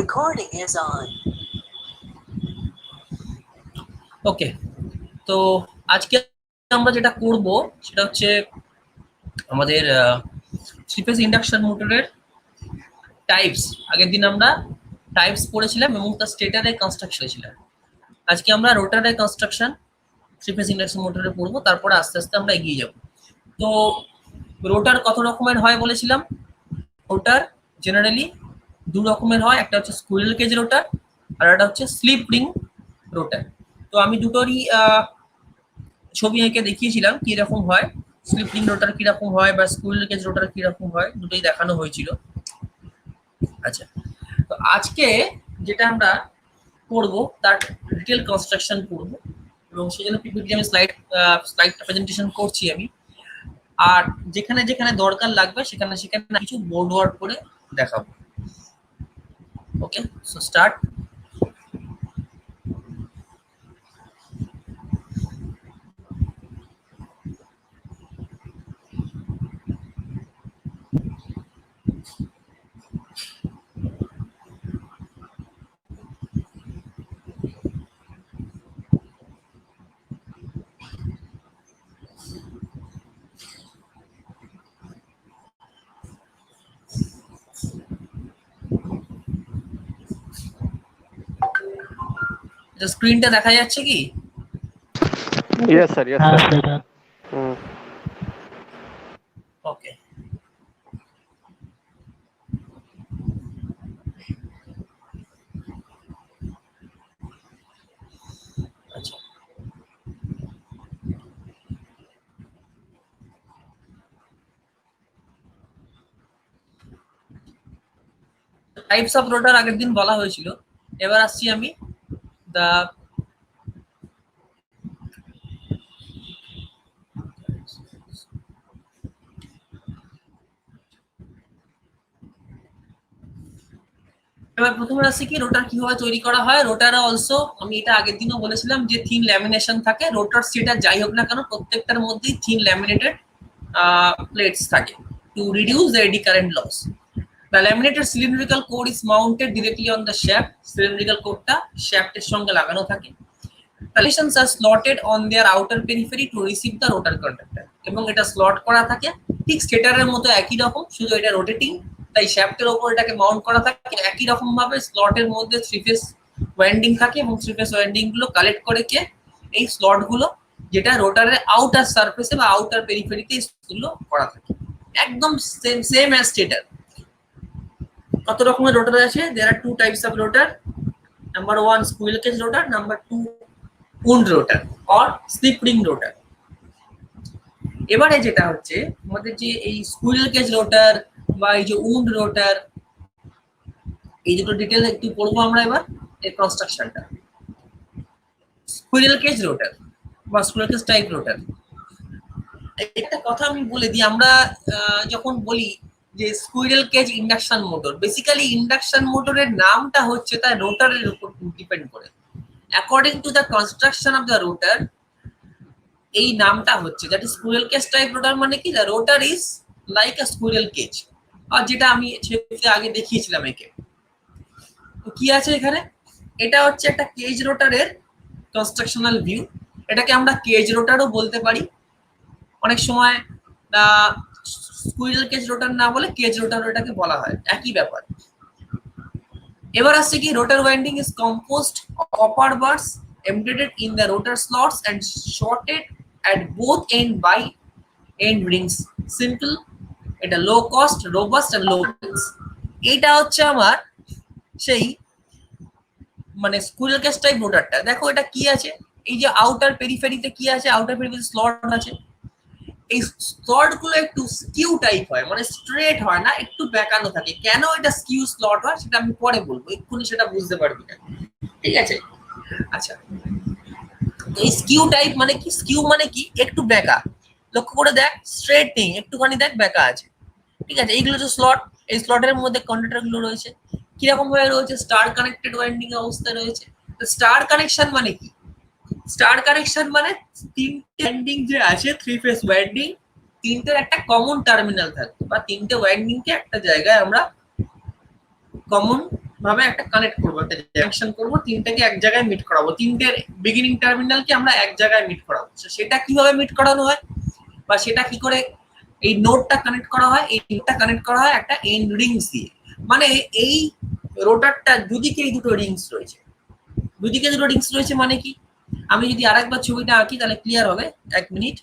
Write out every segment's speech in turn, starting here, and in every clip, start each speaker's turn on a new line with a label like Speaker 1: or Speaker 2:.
Speaker 1: Recording is on.
Speaker 2: ওকে, তো আজকে আমরা যেটা করব সেটা হচ্ছে আমাদের থ্রি ফেজ ইন্ডাকশন মোটরের টাইপস। আগের দিন আমরা টাইপস পড়েছিলাম এবং তার স্টেটারের কনস্ট্রাকশন ছিল। আজকে আমরা রোটারের কনস্ট্রাকশন থ্রি ফেজ ইন্ডাকশন মোটরে পড়বো, তারপরে আস্তে আস্তে আমরা এগিয়ে যাব। তো রোটার কত রকমের হয় বলেছিলাম। রোটার জেনারেলি দু রকমের হয়, একটা হচ্ছে স্কুইরেল কেজ রোটার আর একটা হচ্ছে স্লিপ রিং রোটার। তো আমি দুটোরই ছবি এঁকে দেখিয়েছিলাম কিরকম হয়, স্লিপ রিং রোটার কিরকম হয় বা স্কুইরেল কেজ রোটার কিরকম হয়, দুটোই দেখানো হয়েছিল। আচ্ছা, তো আজকে যেটা আমরা করব তার ডিটেল কনস্ট্রাকশন করব এবং সেই জন্য পিপিটি আমি স্লাইড প্রেজেন্টেশন করছি আমি। আর যেখানে যেখানে দরকার লাগবে সেখানে সেখানে কিছু বোর্ড ওয়ার্ক করে দেখাবো। ওকে, সো স্টার্ট। স্ক্রিনটা দেখা যাচ্ছে কি?
Speaker 3: Yes, sir. Yes, sir.
Speaker 2: ওকে, আচ্ছা, টাইপস অফ রোটার আগের দিন বলা হয়েছিল। এবার আসছি আমি দা এবার প্রথমে আসছি কি রোটার কিভাবে তৈরি করা হয়। রোটার অলসো আমি এটা আগের দিনও বলেছিলাম যে থিন ল্যামিনেশন থাকে। রোটার স্টেটার যাই হোক না কেন প্রত্যেকটার মধ্যেই থিন ল্যামিনেটেড প্লেটস থাকে to reduce the eddy current loss. The laminated cylindrical core is mounted directly on the shaft. Cylindrical core-টা শ্যাফটের সঙ্গে লাগানো থাকে। Connections are slotted on their outer periphery to receive the rotor conductor. এবং এটা slot করা থাকে ঠিক স্টেটারের মতো একই রকম, শুধু এটা রোটেটিং, তাই শ্যাফটের উপর এটাকে মাউন্ট করা থাকে। একই রকম ভাবে স্লটের মধ্যে থ্রি ফেজ ওয়াইন্ডিং থাকে এবং থ্রি ফেজ ওয়াইন্ডিং গুলো কালেক্ট করে কে এই স্লট গুলো, যেটা রোটারের আউটার সারফেসে বা আউটার পেরিফেরিতে গুলো করা থাকে। একদম সেম অ্যাজ স্টেটার। কত রকমের রোটার আছে? there are two types of rotor. Number one, squirrel cage rotor. Number two, wound rotor or slip ring rotor. এবারে যেটা হচ্ছে আমাদের যে এই স্কুইরেল কেজ রোটার বা এই যে উন্ড রোটার, এই দুটো ডিটেল একটু পড়বো আমরা এবার এর কনস্ট্রাকশনটা। স্কুইরেল কেজ রোটার বা স্কুইরেল কেজ টাইপ রোটার, একটা কথা আমি বলে দিই। আমরা যখন বলি যে squirrel cage induction motor, basically induction মোটরের নামটা হচ্ছে তার রোটারের উপর ডিপেন্ড করে। According to the construction of the rotor এই নামটা হচ্ছে, that is squirrel cage type rotor. মানে কি, the rotor is like a squirrel cage, আর যেটা আমি আগে দেখিয়েছিলাম একে। তো কি আছে এখানে, এটা হচ্ছে একটা কেজ রোটারের কনস্ট্রাকশনাল ভিউ। এটাকে আমরা কেজ রোটারও বলতে পারি। অনেক সময় স্কুইরেল কেজ রোটার না বলে কেজ রোটার এটাকে বলা হয়, একই ব্যাপার। এবার আসছে কি, rotor winding is composed of copper bars embedded in the rotor slots and shorted at both end by end rings. Simple, এটা low cost, robust and low maintenance. এইটা হচ্ছে আমার সেই মানে স্কুইরেল কেজ টাইপ রোটারটা। দেখো এটা কি আছে, এই যে আউটার পেরিফেরিতে কি আছে, আউটার পেরিফেরিতে স্লট আছে। এই স্লট গুলো একটু স্কিউ টাইপ হয়, মানে স্ট্রেট হয় না, একটু বেঁকানো থাকে। কেন এটা স্কিউ স্লট হয় সেটা আমি পরে বলবো, এক্ষুনি সেটা বুঝতে পারবি না, ঠিক আছে? আচ্ছা, এই স্কিউ টাইপ মানে কি? স্কিউ মানে কি, একটু বেঁকা। লক্ষ্য করে দেখ, স্ট্রেট নেই, একটুখানি দেখ বেঁকা আছে, ঠিক আছে? এইগুলো হচ্ছে স্লট। এই স্লটের মধ্যে কন্ডাক্টর গুলো রয়েছে, কিরকম ভাবে রয়েছে? স্টার কানেক্টেড ওয়াইন্ডিং অবস্থায় রয়েছে। স্টার কানেকশন মানে কি? স্টার কানেকশন মানে তিনটে ওয়াইন্ডিং যে আছে থ্রি ফেজ ওয়াইন্ডিং, তিনটের একটা কমন টার্মিনাল থাকবে, বা তিনটে ওয়াইন্ডিং কে একটা জায়গায় আমরা কমন ভাবে একটা কানেক্ট করবো, একটা জাংশন করবো, তিনটাকে এক জায়গায় মিট করাবো, তিনটের বিগিনিং টার্মিনালকে আমরা এক জায়গায় মিট করাবো। সেটা কিভাবে মিট করানো হয় বা সেটা কি করে এই নোডটা কানেক্ট করা হয়, এই নোডটা কানেক্ট করা হয় একটা এন্ড রিংস দিয়ে। মানে এই রোটারটা দুদিকে এই দুটো রিংস রয়েছে, দুদিকে দুটো রিংস রয়েছে মানে কি, আমি যদি আরেকবার ছবিটা আঁকি তাহলে ক্লিয়ার হবে। এক মিনিট।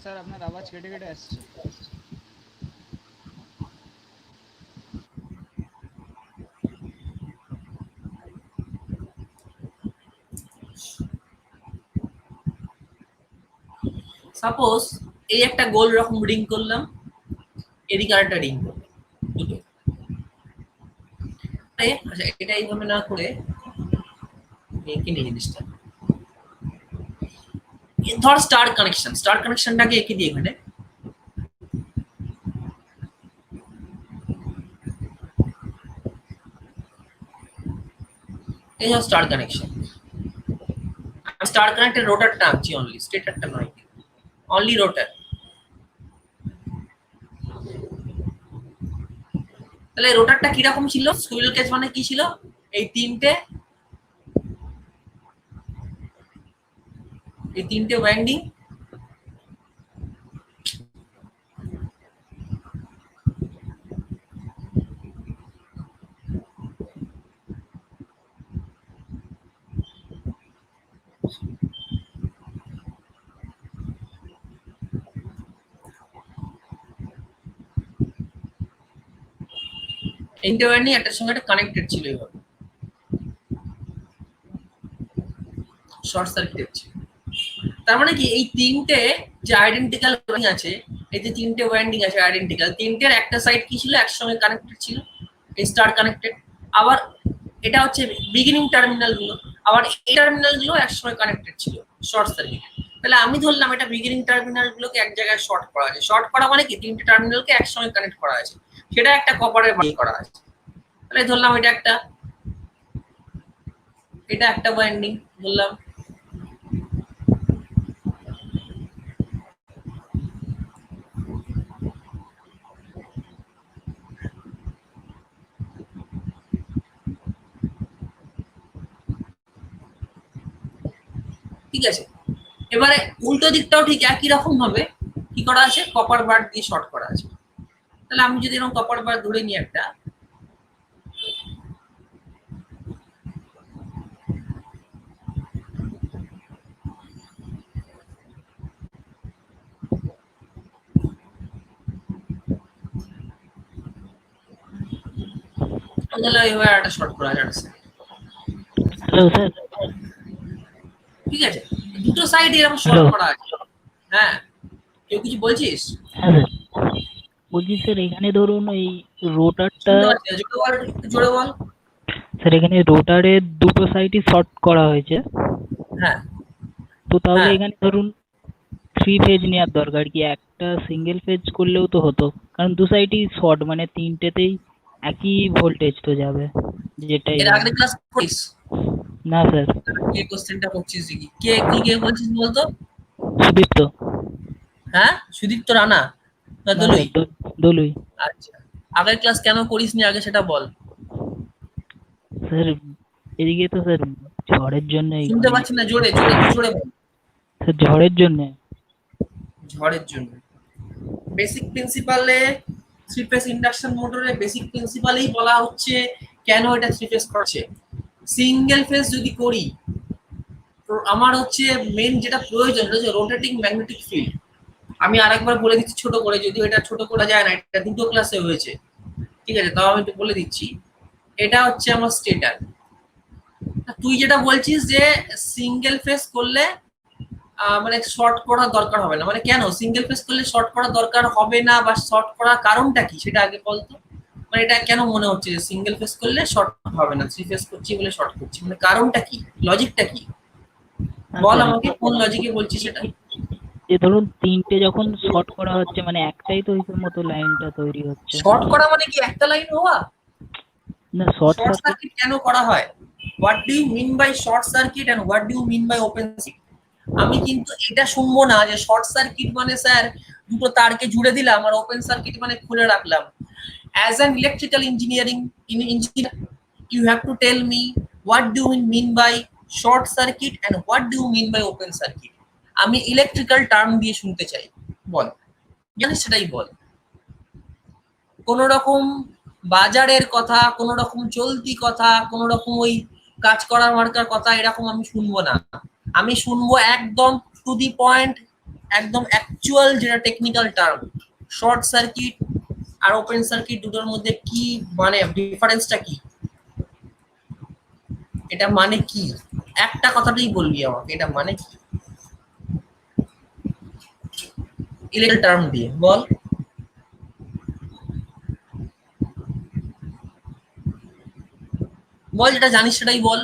Speaker 1: স্যার আপনার আওয়াজ কেটে কেটে আসছে।
Speaker 2: সাপোজ এই একটা গোল রকম রিং করলাম, এদিকে আরেকটা রিং করলাম, দুটো। আচ্ছা, এটা এইভাবে না করে এঁকে নিই জিনিসটা। ধর স্টার কানেকশন, স্টার কানেকশনটাকে এঁকে দিই এখানে। এই হলো স্টার কানেকশন। স্টার কানেক্টের রোটারটা আঁকছি অনলি, স্টেটারটা নয়, অনলি রোটার। তাহলে রোটারটা কিরকম ছিল? স্কুইরেল কেজ মানে কি ছিল? এই তিনটে ওয়াইন্ডিং, তিনটে ওয়াইন্ডিং একটার সঙ্গে একটা কানেক্টেড ছিল এইভাবে, শর্ট সার্কিটেড ছিল। তার মানে কি এই তিনটে যে আইডেন্টিক্যাল ওয়াইন্ডিং আছে, এই যে তিনটে ওয়াইন্ডিং আছে আইডেন্টিক্যাল, তিনটের একটা সাইড কি ছিল? একসঙ্গে কানেক্টেড ছিল, এই স্টার কানেক্টেড। আবার এটা হচ্ছে বিগিনিং টার্মিনাল গুলো, আবার এই টার্মিনাল গুলো একসঙ্গে কানেক্টেড ছিল শর্ট সার্কিট। তাহলে আমি ধরলাম এটা বিগিনিং টার্মিনাল গুলোকে এক জায়গায় শর্ট করা আছে। শর্ট করা মানে কি? তিনটে টার্মিনালকে একসঙ্গে কানেক্ট করা আছে, সেটা একটা কপারের বাই করা আছে। তাহলে ধরলাম এটা একটা ওয়াইন্ডিং ধরলাম। ঠিক আছে, এবারে উল্টো দিকটাও ঠিক একই রকম ভাবে কি করা আছে? কপার বার দিয়ে শর্ট করা আছে। তাহলে আমি যদি এরকম কপার বার ধরে নিই একটা, তাহলে এইভাবে একটা শর্ট করা আছে।
Speaker 4: Hello sir.
Speaker 2: ঠিক আছে, দুটো সাইড এরকম শর্ট করা আছে। হ্যাঁ, কেউ কিছু বলছিস?
Speaker 4: হ্যাঁ স্যার, বলছি স্যার এখানে ধরুন এই রোটারটা,
Speaker 2: একটু জোরে বল।
Speaker 4: স্যার এখানে রোটারের দুটো সাইডই শর্ট করা হয়েছে,
Speaker 2: হ্যাঁ,
Speaker 4: তো তাহলে
Speaker 2: হ্যাঁ।
Speaker 4: এখানে ধরুন 3 ফেজ নেওয়ার দরকার কি? একটা সিঙ্গেল ফেজ করলেও তো হতো, কারণ দু সাইডই শর্ট, মানে তিনটেতেই একই ভোল্টেজ তো যাবে। যেটাই
Speaker 2: এর আগের ক্লাস করিস?
Speaker 4: না স্যার।
Speaker 2: কে কোশ্চেনটা করছিস দেখি, কে বলছিস বলতো?
Speaker 4: সুদীপ্ত।
Speaker 2: হ্যাঁ, সুদীপ্ত রানা না
Speaker 4: না
Speaker 2: দলুই?
Speaker 4: স্যার, দলুই।
Speaker 2: আচ্ছা, আগের ক্লাস কেন করিসনি আগে সেটা বল।
Speaker 4: স্যার এদিকে তো স্যার ঝড়ের জন্য,
Speaker 2: শুনতে পাচ্ছি না, জোরে জোরে বল।
Speaker 4: স্যার ঝড়ের জন্য।
Speaker 2: ঝড়ের জন্য বেসিক প্রিন্সিপালে, থ্রি ফেজ ইন্ডাকশন মোটরের বেসিক প্রিন্সিপালেই বলা হচ্ছে কেন এটা থ্রি ফেজ করছে। সিঙ্গেল ফেজ যদি করি, তো আমার হচ্ছে মেন যেটা প্রয়োজন হচ্ছে রোটেটিং ম্যাগনেটিক ফিল্ড। আমি আরেকবার বলে দিচ্ছি ছোট করে, যদিও এটা ছোট করা যায় না, এটা দুটো ক্লাসে হয়েছে। ঠিক আছে, তাও আমি একটু বলে দিচ্ছি। এটা হচ্ছে আমার স্টেটার। তুই যেটা বলছিস যে সিঙ্গেল ফেজ করলে মানে শর্ট করার দরকার হবে না, মানে কেন সিঙ্গেল ফেজ করলে শর্ট করার দরকার হবে না, বা শর্ট করার কারণটা কি সেটা আগে বলতো। মানে এটা কেন মনে হচ্ছে যে সিঙ্গেল ফেজ করলে শর্ট হবে না, থ্রি ফেজ করছি বলে শর্ট করছি, মানে কারণটা কি, লজিকটা কি? বল আমাকে কোন লজিকে বলছিস সেটা।
Speaker 4: যে ধরুন তিনটে যখন শর্ট করা হচ্ছে মানে একটাই তো হিসেব মতো লাইনটা তৈরি হচ্ছে।
Speaker 2: শর্ট করা মানে কি একটা লাইন হওয়া?
Speaker 4: না শর্ট
Speaker 2: শর্ট
Speaker 4: সার্কিট
Speaker 2: সার্কিট কেন করা হয়? What do you mean by short circuit and what do you mean by open circuit? আমি কিন্তু এটা শুনবো না যে শর্ট সার্কিট মানে স্যার দুটো তারকে জুড়ে দিলাম, আর ওপেন সার্কিট মানে খুলে রাখলাম। As an electrical engineer you have to tell me what do you mean by short circuit and what do you mean by open circuit. আমি ইলেকট্রিক্যাল টার্ম দিয়ে শুনতে চাই, বল জানিস সেটাই বল। কোন রকম বাজারের কথা, কোন রকম চলতি কথা, কোন রকম ওই কাজ করা মার্কার কথা এরকম আমি শুনবো না। আমি শুনবো একদম টু দি পয়েন্ট, একদম অ্যাকচুয়াল যেটা টেকনিক্যাল টার্ম। শর্ট সার্কিট আর ওপেন সার্কিট দুটোর মধ্যে কি মানে ডিফারেন্সটা কি, এটা মানে কি, একটা কথাটাই বলবি আমাকে, এটা মানে কি ইলেকট্রিক্যাল টার্ম দিয়ে বল। বল যেটা জানিস সেটাই বল।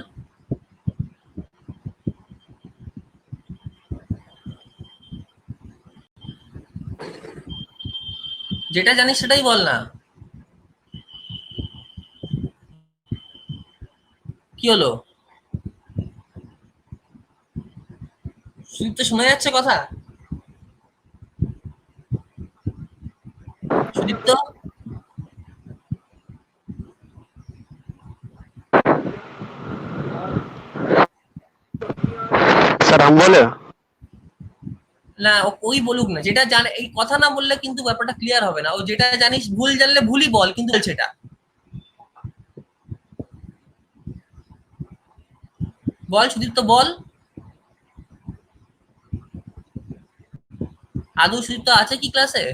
Speaker 2: যেটা জানিস সেটাই বল না। কি হলো, সুদীপ্ত শোনা যাচ্ছে কথা? সুদীপ্ত
Speaker 3: सर हम बोले
Speaker 2: না, ওই বলুক না, যেটা জানে। এই কথা না বললে কিন্তু ব্যাপারটা ক্লিয়ার হবে না। ও যেটা জানিস ভুল জানলে ভুলই বল, কিন্তু বলছে এটা বল। সুদীপ্ত বল, আদৌ সুদীপ্ত আছে কি ক্লাসে?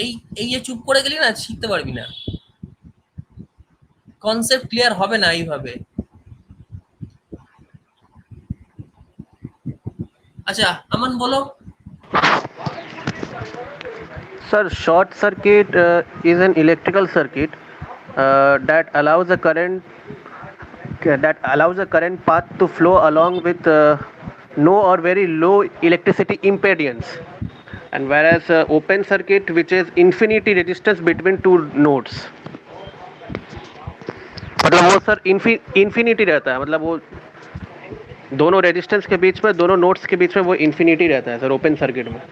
Speaker 2: এই এই যে চুপ করে গেলি না, শিখতে পারবি না, কনসেপ্ট ক্লিয়ার হবে না এইভাবে। আচ্ছা আমান বলো।
Speaker 3: sir short circuit is an electrical circuit that allows a current path to flow along with no or very low electricity impedance, and whereas open circuit which is infinity resistance between two nodes, मतलब वो sir infinity रहता है, मतलब वो दोनों resistance के बीच में, दोनों नोड्स के बीच में वो इन्फिनिटी रहता है सर ओपन सर्किट में।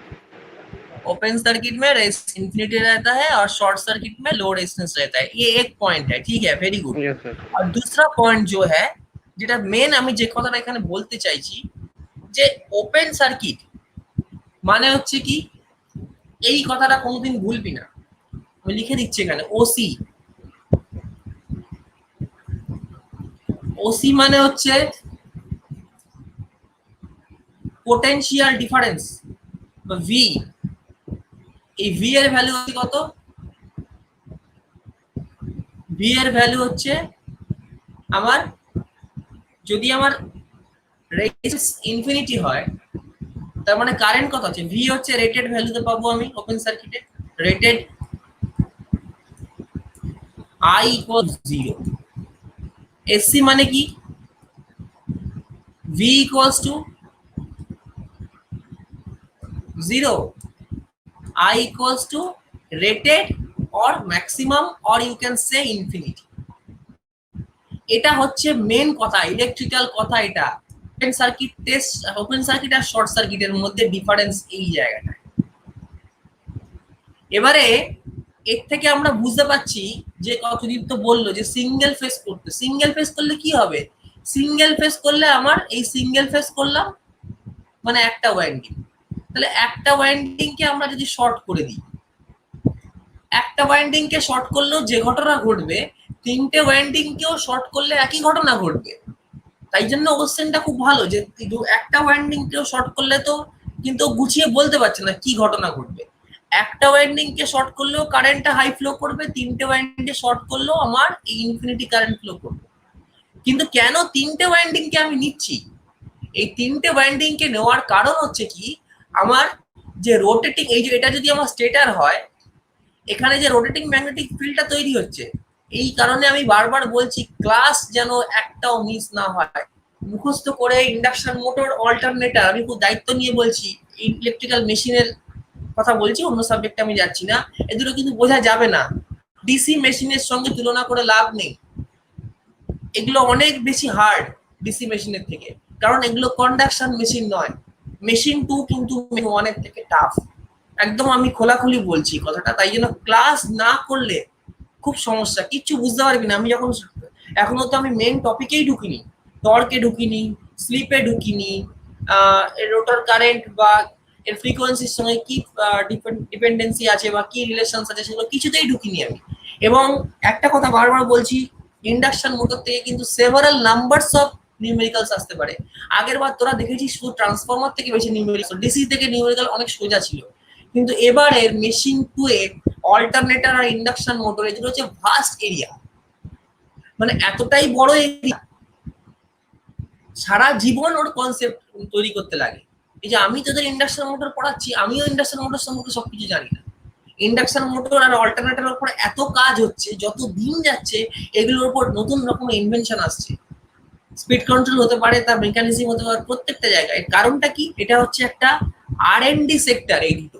Speaker 2: ओपन सर्किट में इंफिनिटी रहता है और शॉर्ट सर्किट में लो रेजिस्टेंस रहता है। ये एक पॉइंट है, ठीक है, वेरी गुड।
Speaker 3: Yes sir.
Speaker 2: और दूसरा पॉइंट जो है, যেটা মেন আমি যে কথাটা এখানে বলতে চাইছি, যে ওপেন সার্কিট মানে হচ্ছে কি, এই কথাটা কোনোদিন ভুলবি না। আমি লিখে দিচ্ছি এখানে, ওসি। ওসি মানে হচ্ছে পোটেনশিয়াল ডিফারেন্স বা ভি। এই ভি এর ভ্যালু হচ্ছে কত? ভি এর ভ্যালু হচ্ছে আমার, যদি আমার রেজিস্ট্যান্স ইনফিনিটি হয় তার মানে কারেন্ট কত আছে, ভি হচ্ছে রেটেড ভ্যালুতে পাবো আমি ওপেন সার্কিটে, রেটেড আই ইকুয়াল 0। এসসি মানে কি, V equals to 0, I equals to rated or maximum or you can say infinity। এটা হচ্ছে মেন কথা, ইলেকট্রিক্যাল কথা। এটা open circuit test, open circuit আর শর্ট সার্কিটের মধ্যে ডিফারেন্স এই জায়গাটা। এবারে এর থেকে আমরা বুঝতে পারছি যে কতদীপ্ত বললো যে সিঙ্গেল ফেজ করতে, সিঙ্গেল ফেজ করলে কি হবে, সিঙ্গেল ফেজ করলে আমার এই সিঙ্গেল ফেজ করলাম মানে একটা ওয়াইন্ডিং, তাহলে একটা ওয়াইন্ডিং কে আমরা যদি শর্ট করে দিই, একটা ওয়াইন্ডিং কে শর্ট করলেও যে ঘটনা ঘটবে, তিনটে ওয়াইন্ডিং কেও শর্ট করলে একই ঘটনা ঘটবে। তাই জন্য কোশ্চেনটা খুব ভালো, যে একটা ওয়াইন্ডিং কেও শর্ট করলে তো কিন্তু গুছিয়ে বলতে পারছে না কি ঘটনা ঘটবে। একটা ওয়াইন্ডিং কে শর্ট করলেও কারেন্টটা হাই ফ্লো করবে, তিনটে ওয়াইন্ডিং কে শর্ট করলেও আমার এই ইনফিনিটি কারেন্ট ফ্লো করবে। কিন্তু কেন তিনটে ওয়াইন্ডিং কে আমি নিচ্ছি? এই তিনটে ওয়াইন্ডিং কে নেওয়ার কারণ হচ্ছে কি, আমার যে রোটেটিং, এই যে এটা যদি আমার স্টেটার হয়, এখানে যে রোটেটিং ম্যাগনেটিক ফিল্ডটা তৈরি হচ্ছে, এই কারণে আমি বারবার বলছি ক্লাস যেন একটাও মিস না হয়। মুখস্থ করে ইন্ডাকশন মোটর, অল্টারনেটর, আমি খুব দায়িত্ব নিয়ে বলছি, ইলেকট্রিক্যাল মেশিনের কথা বলছি, অন্য সাবজেক্টে আমি যাচ্ছি না, এ দুটো কিন্তু বোঝা যাবে না। ডিসি মেশিনের সঙ্গে তুলনা করে লাভ নেই, এগুলো অনেক বেশি হার্ড ডিসি মেশিনের থেকে, কারণ এগুলো কন্ডাকশন মেশিন নয়। মেশিন 2 কিন্তু মেশিন 1 এর থেকে টাফ, একদম আমি খোলাখুলি বলছি কথাটা। তাই জন্য ক্লাস না করলে খুব সমস্যা, কিচ্ছু বুঝতে পারবি না। আমি যখন এখনো তো আমি মেন টপিকেই ঢুকিনি, টর্কে ঢুকিনি, স্লিপে ঢুকিনি, রোটার কারেন্ট বা এর ফ্রিকোয়েন্সির সঙ্গে কি ডিপেন্ডেন্সি আছে বা কি রিলেশনস আছে সেগুলো কিছুতেই ঢুকিনি আমি। এবং একটা কথা বারবার বলছি, ইন্ডাকশন মোটর থেকে কিন্তু সেভারাল নাম্বারস অফ নিউমেরিক্যালস আসতে পারে। আগের বার তোরা দেখেছিস শুধু ট্রান্সফরমার থেকে বেশি নিউমেরিক্যাল, ডিসি থেকে নিউমেরিক্যাল অনেক সোজা ছিল, কিন্তু এবারের মেশিন 2 এ অল্টারনেটর আর ইন্ডাকশন মোটর এগুলো হচ্ছে ভাস্ট এরিয়া, মানে এতটাই বড় এরিয়া, সারা জীবন ওর কনসেপ্ট তৈরি করতে লাগে। এই যে আমি তোদের ইন্ডাকশন মোটর পড়াচ্ছি, আমিও ইন্ডাকশন মোটর সম্পর্কে সবকিছু জানি না। ইন্ডাকশন মোটর আর অল্টারনেটরের উপর এত কাজ হচ্ছে, যত দিন যাচ্ছে এগুলোর উপর নতুন রকম ইনভেনশন আসছে। স্পিড কন্ট্রোল হতে পারে, তার মেকানিজম হতে পারে, প্রত্যেকটা জায়গায়। কারণটা কি? এটা হচ্ছে একটা R&D সেক্টর, এই দুটো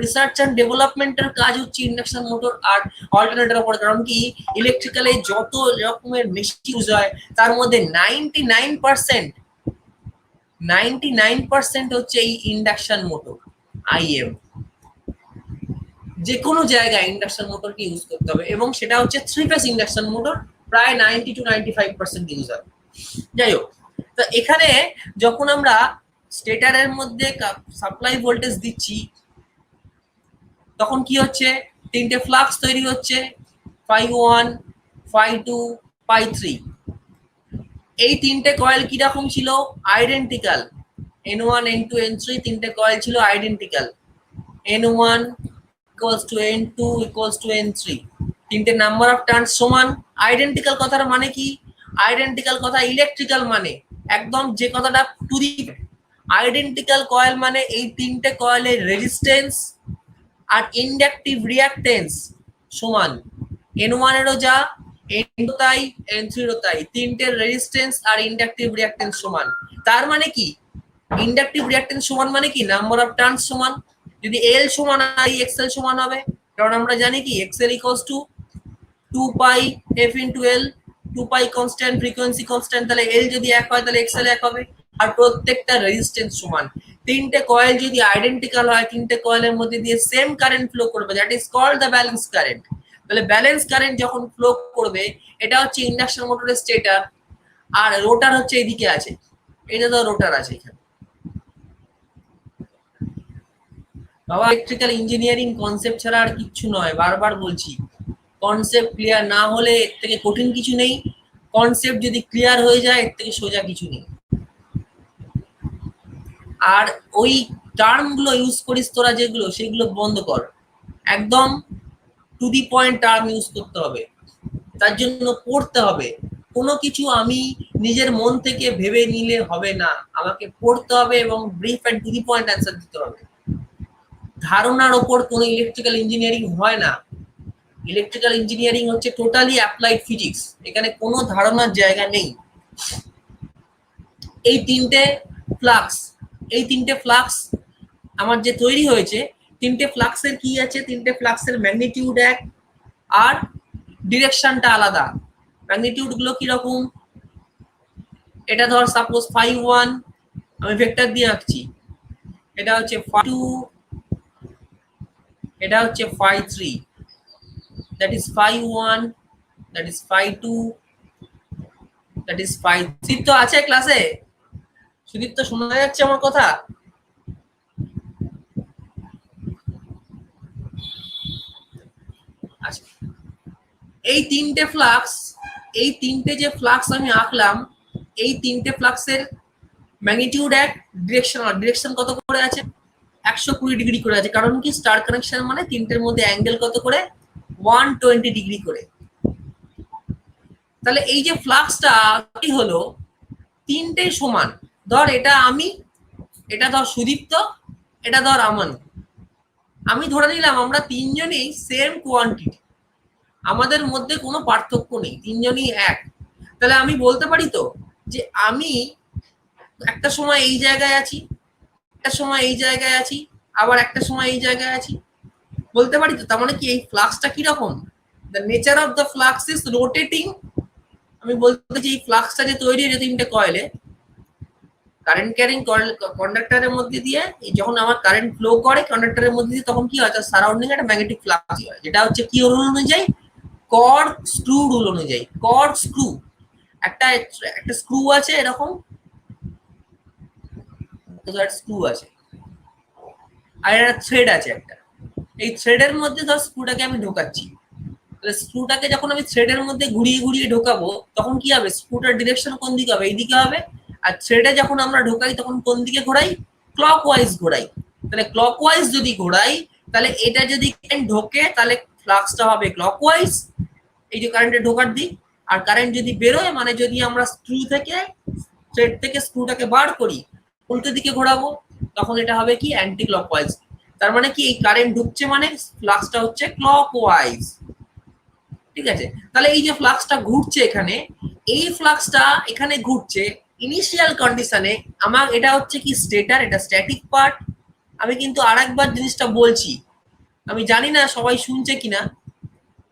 Speaker 2: রিসার্চ অ্যান্ড ডেভেলপমেন্টের কাজ হচ্ছে ইন্ডাকশন মোটর আর অল্টারনেটরের উপর। কারণ কি, ইলেকট্রিক্যালে যত রকমের মেশিন ইউজ হয় তার মধ্যে 99% হচ্ছে এই ইন্ডাকশন মোটর, IM। যে কোনো জায়গায় ইন্ডাকশন মোটরকে ইউজ করতে হবে, এবং সেটা হচ্ছে 3 ফেজ ইন্ডাকশন মোটর, প্রায় 90 to 95% ইউজ হয়। যাই হোক, তো এখানে যখন আমরা স্টেটারের মধ্যে সাপ্লাই ভোল্টেজ দিচ্ছি, তখন কি হচ্ছে, তিনটে ফ্লাক্স তৈরি হচ্ছে, phi1, phi2, phi3। এই তিনটে কয়েল কিরকম ছিল? আইডেন্টিক্যাল। N1, N2, N3 তিনটে কয়েল ছিল identical. N1 equals to N2 equals to N3, তিনটে নাম্বার অফ টার্নস সমান। আইডেন্টিক্যাল কথার মানে কি? আইডেন্টিক্যাল কথা ইলেকট্রিক্যাল মানে একদম যে কথাটা টু দি আইডেন্টিক্যাল কয়েল মানে এই তিনটে কয়েলের রেজিস্ট্যান্স আর ইন্ডাকটিভ রিঅ্যাকট্যান্স সমান। N1 এরও যা, N2 তাই, N3 এরও তাই, তিনটের রেজিস্ট্যান্স আর ইন্ডাকটিভ রিঅ্যাকট্যান্স সমান। তার মানে কি, ইন্ডাকটিভ রিঅ্যাকট্যান্স সমান মানে কি, নাম্বার অফ টার্নস সমান। যদি L সমান আর XL সমান হবে, কারণ আমরা জানি কি XL equals to 2 pi f into L, 2 pi constant, frequency constant, তাহলে L যদি 1 হয় তাহলে XL 1 হবে। আর প্রত্যেকটা রেজিস্ট্যান্স সমান। তিনটে কয়েল যদি আইডেন্টিক্যাল হয়, তিনটে কয়েলের মধ্যে দিয়ে সেম কারেন্ট ফ্লো করবে, that is called the balance current. তাহলে ব্যালেন্স কারেন্ট যখন ফ্লো করবে, এটা হচ্ছে ইন্ডাকশন মোটরের স্টেটর, আর রোটার হচ্ছে এইদিকে আছে, এটা তো রোটার আছে এখানে। বাবা, ইলেকট্রিক্যাল ইঞ্জিনিয়ারিং কনসেপ্ট ছাড়া আর কিচ্ছু নয়, বারবার বলছি। কনসেপ্ট ক্লিয়ার না হলে এর থেকে কঠিন কিছু নেই, কনসেপ্ট যদি ক্লিয়ার হয়ে যায় এর থেকে সোজা কিছু নেই। আর ওই টার্মগুলো ইউজ করিস তোরা যেগুলো, সেগুলো বন্ধ কর, একদম to the point term use করতে হবে। তার জন্য পড়তে হবে, কোনো কিছু আমি নিজের মন থেকে ভেবে নিলে হবে না, আমাকে পড়তে হবে এবং brief and to the point answer দিতে হবে। ধারণার ওপর কোনো ইলেকট্রিক্যাল ইঞ্জিনিয়ারিং হয় না। ইলেকট্রিক্যাল ইঞ্জিনিয়ারিং হচ্ছে টোটালি অ্যাপ্লাইড ফিজিক্স, এখানে কোনো ধারণার জায়গা নেই। এই তিনটে ফ্লাক্স আমার যে তৈরি হয়েছে, তিনটে ফ্লাক্সের কি আছে, তিনটে ফ্লাক্সের ম্যাগনিটিউড এক আর ডিরেকশনটা আলাদা। ম্যাগনিটিউড গুলো কিরকম, এটা ধর সাপোজ phi1, আমি ভেক্টর দিয়ে আঁকছি, এটা হচ্ছে phi2, এটা হচ্ছে phi3, that is phi1, that is phi2, that is phi3। তো আছে ক্লাসে? সুদীপ, তো শোনা যাচ্ছে আমার কথা? আচ্ছা, এই তিনটে ফ্লাক্স, এই তিনটে যে ফ্লাক্স আমি আঁকলাম, এই তিনটে ফ্লাক্সের ম্যাগনিটিউড এক, ডিরেকশন কত করে আছে? 120 ডিগ্রি করে আছে। কারণ কি, স্টার কানেকশন মানে তিনটের মধ্যে অ্যাঙ্গেল কত করে? 120 ডিগ্রি করে। তাহলে এই যে ফ্লাক্সটা কি হলো, তিনটেই সমান। ধর এটা আমি, এটা ধর সুদীপ্ত, এটা ধর আমান। আমি ধরে নিলাম আমরা তিনজনই সেম কোয়ান্টিটি, আমাদের মধ্যে কোনো পার্থক্য নেই, তিনজনই এক। তাহলে আমি বলতে পারি তো যে আমি একটা সময় এই জায়গায় আছি, একটা সময় এই জায়গায় আছি, আবার একটা সময় এই জায়গায় আছি, বলতে পারি তো। তার মানে কি এই ফ্লাক্সটা কিরকম, the nature of the flux is rotating. আমি বলতে চাই এই ফ্লাক্সটা যে তৈরি হয়েছে তিনটে কয়েলে, কারেন্ট ক্যারিং কন্ডাক্টরের মধ্যে দিয়ে যখন আমার কারেন্ট ফ্লো করে কন্ডাক্টরের মধ্যে দিয়ে, তখন কি হয় তার সারাউন্ডিং একটা ম্যাগনেটিক ফ্লাক্স হয়, যেটা হচ্ছে কি রুল অনুযায়ী, কর্ড স্ক্রু রুল অনুযায়ী। কর্ড স্ক্রু, একটা একটা স্ক্রু আছে এরকম, স্ক্রু আছে আর একটা থ্রেড আছে একটা, এই থ্রেডের মধ্যে ধর স্ক্রুটাকে আমি ঢোকাচ্ছি, তাহলে স্ক্রুটাকে যখন আমি থ্রেডের মধ্যে ঘুরিয়ে ঘুরিয়ে ঢোকাবো তখন কি হবে, স্ক্রুটার ডিরেকশন কোন দিকে হবে, এইদিকে হবে। আর থ্রেডে যখন আমরা ঢোকাই তখন কোন দিকে ঘোরাই, ক্লকওয়াইজ ঘোরাই। তাহলে ক্লকওয়াইজ যদি ঘোরাই, তাহলে এটা যদি কারেন্ট ঢোকে তাহলে ফ্লাক্সটা হবে ক্লকওয়াইজ, এই যে কারেন্টে ঢোকার দিক। আর কারেন্ট যদি বেরোয়, মানে যদি আমরা স্ক্রু থেকে থ্রেড থেকে স্ক্রুটাকে বার করি উল্টো দিকে ঘোরাবো, তখন এটা হবে কি অ্যান্টি ক্লকওয়াইজ। তার মানে কি এই কারেন্ট ঢুকছে মানে ফ্লাক্সটা হচ্ছে ক্লকওয়াইজ। ঠিক আছে, তাহলে এই যে ফ্লাক্সটা ঘুরছে এখানে, এই ফ্লাক্সটা এখানে ঘুরছে ইনিশিয়াল কন্ডিশনে। আমার এটা হচ্ছে কি স্টেটার, এটা স্ট্যাটিক পার্ট। আমি কিন্তু আরেকবার জিনিসটা বলছি, আমি জানি না সবাই শুনছে কিনা,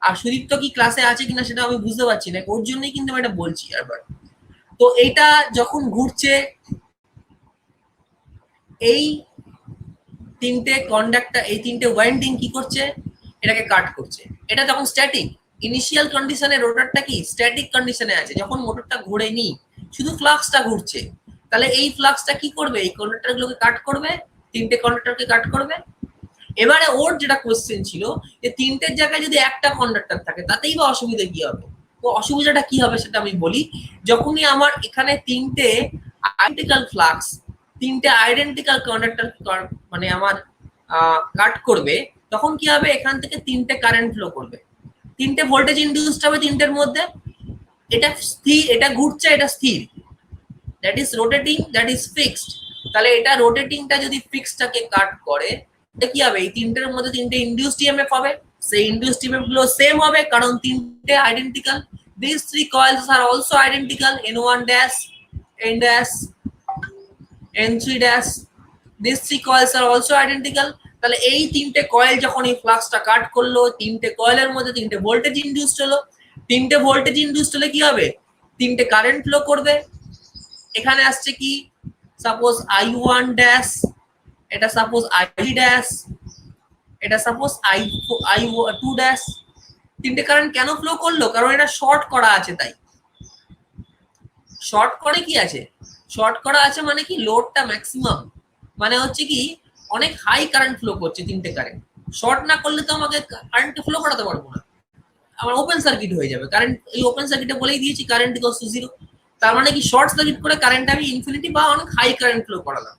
Speaker 2: আর সুদীপ্ত কি ক্লাসে আছে কিনা সেটা আমি বুঝতে পারছি না, ওর জন্যই কিন্তু আমি এটা বলছি আবার। তো এইটা যখন ঘুরছে, এই তিনটে কন্ডাক্টর, এই তিনটে ওয়াইন্ডিং কি করছে, এটাকে কাট করছে। এটা যখন স্ট্যাটিক, ইনিশিয়াল কন্ডিশনে রোটারটা কি স্ট্যাটিক কন্ডিশনে আছে, যখন মোটরটা ঘোরেনি শুধু ফ্লাক্সটা ঘুরছে, তাহলে এই ফ্লাক্সটা কি করবে, এই কন্ডাক্টরগুলোকে কাট করবে, তিনটে কন্ডাক্টরকে কাট করবে। এবারে ওর যেটা কোশ্চেন ছিল যে তিনটের জায়গায় যদি একটা কন্ডাক্টর থাকে তাতেই বা অসুবিধা কি হবে। তো অসুবিধাটা কি হবে সেটা আমি বলি। যখনই আমার এখানে তিনটে আইডেন্টিক্যাল ফ্লাক্স, তিনটে আইডেন্টিক্যাল কন্ডাক্টর মানে আমার কাট করবে, তখন কি হবে, এখান থেকে তিনটে কারেন্ট ফ্লো করবে, তিনটে ভোল্টেজ ইনডিউসড হবে তিনটের মধ্যে। এটা স্থির, এটা ঘুরছে, এটা স্থির, that is rotating, that is fixed. তাহলে এটা রোটেটিংটা যদি ফিক্সডটাকে কাট করে, কি হবে, এই তিনটের মধ্যে তিনটে ইনডিউসড ইএমএফ হবে, সেই ইনডিউসড ইএমএফ গুলো সেম হবে কারণ তিনটে identical. These three coils are also identical, N1 dash, N dash, N3 dash. These three coils are also identical. তাহলে এই তিনটে কয়েল যখন এই ফ্লাক্সটা কাট করলো, তিনটে কয়েলের মধ্যে তিনটে ভোল্টেজ ইনডিউসড হলো, তিনটে ভোল্টেজ ইনডিউসড হলে কি হবে, তিনটে কারেন্ট ফ্লো করবে। এখানে আসছে কি, সাপোজ I1 ড্যাশ, এটা সাপোজ I3 ড্যাশ, এটা সাপোজ I2 ড্যাশ। তিনটে কারেন্ট কেন ফ্লো করলো, কারণ এটা শর্ট করা আছে, তাই শর্ট করে কি আছে, শর্ট করা আছে মানে কি লোডটা ম্যাক্সিমাম, মানে হচ্ছে কি অনেক হাই কারেন্ট ফ্লো করছে তিনটে কারেন্ট। শর্ট না করলে তো আমাকে কারেন্ট ফ্লো করাতে পারবো না, আমার ওপেন সার্কিট হয়ে যাবে। কারেন্ট এই ওপেন সার্কিটে বলেই দিয়েছি কারেন্ট ইকুয়ালস টু 0। তার মানে কি শর্ট সার্কিট করে কারেন্ট আমি ইনফিনিটি বা অনেক হাই কারেন্ট ফ্লো করালাম।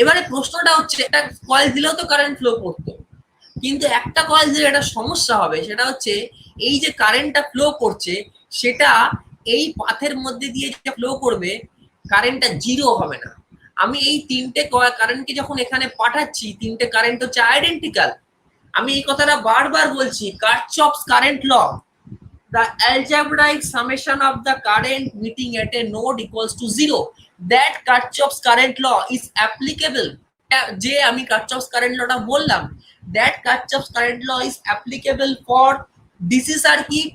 Speaker 2: এবারে প্রশ্নটা হচ্ছে, একটা কয়েল দিলেও তো কারেন্ট ফ্লো করতো, কিন্তু একটা কয়েল দিলে একটা সমস্যা হবে, সেটা হচ্ছে এই যে কারেন্টটা ফ্লো করছে সেটা এই পাথের মধ্যে দিয়ে যে ফ্লো করবে, কারেন্টটা জিরো হবে না। আমি এই তিনটে কারেন্টকে যখন এখানে পাঠাচ্ছি, তিনটে কারেন্ট হচ্ছে আইডেন্টিক্যাল। আমি এই কথাটা বারবার বলছি, Kirchhoff's current law, the algebraic summation of the current meeting at a node equals to 0, that Kirchhoff's current law is applicable. যে আমি Kirchhoff's current lawটা বললাম, that Kirchhoff's current law is applicable for DC circuit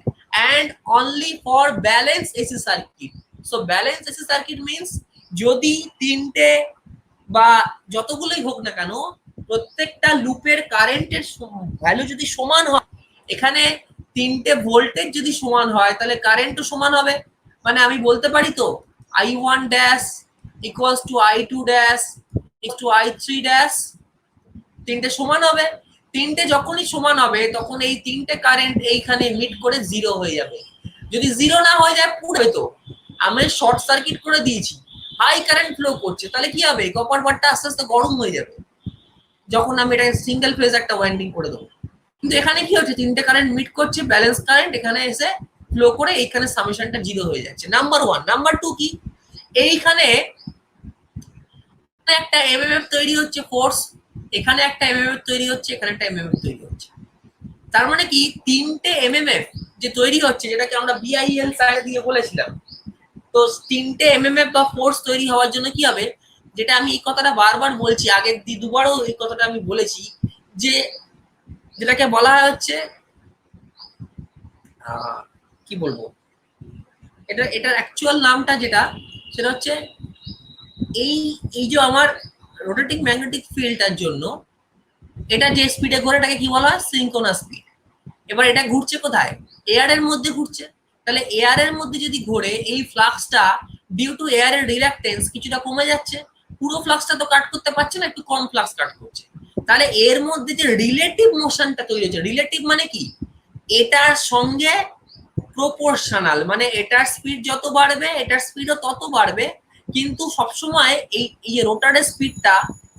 Speaker 2: and only for balanced AC circuit. So balanced AC circuit means যদি তিনটে বা যতগুলোই হোক না কেন, প্রত্যেকটা লুপের কারেন্টের ভ্যালু যদি সমান হয়, এখানে তিনটে ভোল্টেজ যদি সমান হয় তাহলে কারেন্টও সমান হবে। মানে আমি বলতে পারি তো I1 dash equals to I2 dash equals to I3 dash, তিনটে সমান হবে। তিনটে যখনই সমান হবে তখন এই তিনটে কারেন্ট এইখানে মিট করে 0 হয়ে যাবে। যদি 0 না হয়ে যায় পুরো তো আমি শর্ট সার্কিট করে দিয়েছি, হাই কারেন্ট ফ্লো করছে, তাহলে কি হবে, কপার বারটা আস্তে আস্তে গরম হয়ে যাবে যখন আমি এটা সিঙ্গেল ফেজ একটা ওয়াইন্ডিং করে দেবো। কিন্তু এখানে কি হচ্ছে, তিনটে কারেন্ট মিট করছে, ব্যালেন্স কারেন্ট এখানে এসে ফ্লো করে এইখানে সামেশনটা 0 হয়ে যাচ্ছে। নাম্বার 1। নাম্বার 2 কি, এইখানে একটা এমএমএফ তৈরি হচ্ছে ফোর্স, এখানে একটা এমএমএফ তৈরি হচ্ছে, এখানে একটা এমএমএফ তৈরি হচ্ছে। তার মানে কি তিনটে এমএমএফ যে তৈরি হচ্ছে, যেটাকে আমরা বিআইএল সাইড দিয়ে বলেছিলাম, তো 3টে এমএমএফ বা ফোর্স তৈরি হওয়ার জন্য কি হবে, যেটা আমি এই কথাটা বারবার বলছি, আগের দুবারও এই কথাটা আমি বলেছি, যে যেটাকে বলা হয় হচ্ছে কি বলবো, এটার অ্যাকচুয়াল নামটা যেটা, সেটা হচ্ছে এই এই যে আমার রোটেটিং ম্যাগনেটিক ফিল্ডটার জন্য এটা যে স্পিডে ঘোরে এটাকে কি বলা হয়, সিনক্রোনাস স্পিড। এবার এটা ঘুরছে কোথায়, এয়ার এর মধ্যে ঘুরছে। তাহলে এয়ার এর মধ্যে যদি ঘোরে, এই ফ্লাক্সটা ডিউ টু এয়ার এর রিল্যাকটেন্স কিছুটা কমে যাচ্ছে, পুরো ফ্লাক্সটা তো কাট করতে পারছে না, একটু কম ফ্লাক্স কাট করছে। তাহলে এর মধ্যে যে রিলেটিভ মোশনটা তৈরি হচ্ছে, রিলেটিভ মানে কি, এটার সঙ্গে প্রপোর্শনাল, মানে এটার স্পিড যত বাড়বে এটার স্পিডও তত বাড়বে, কিন্তু সবসময় এই যে রোটারের স্পিডটা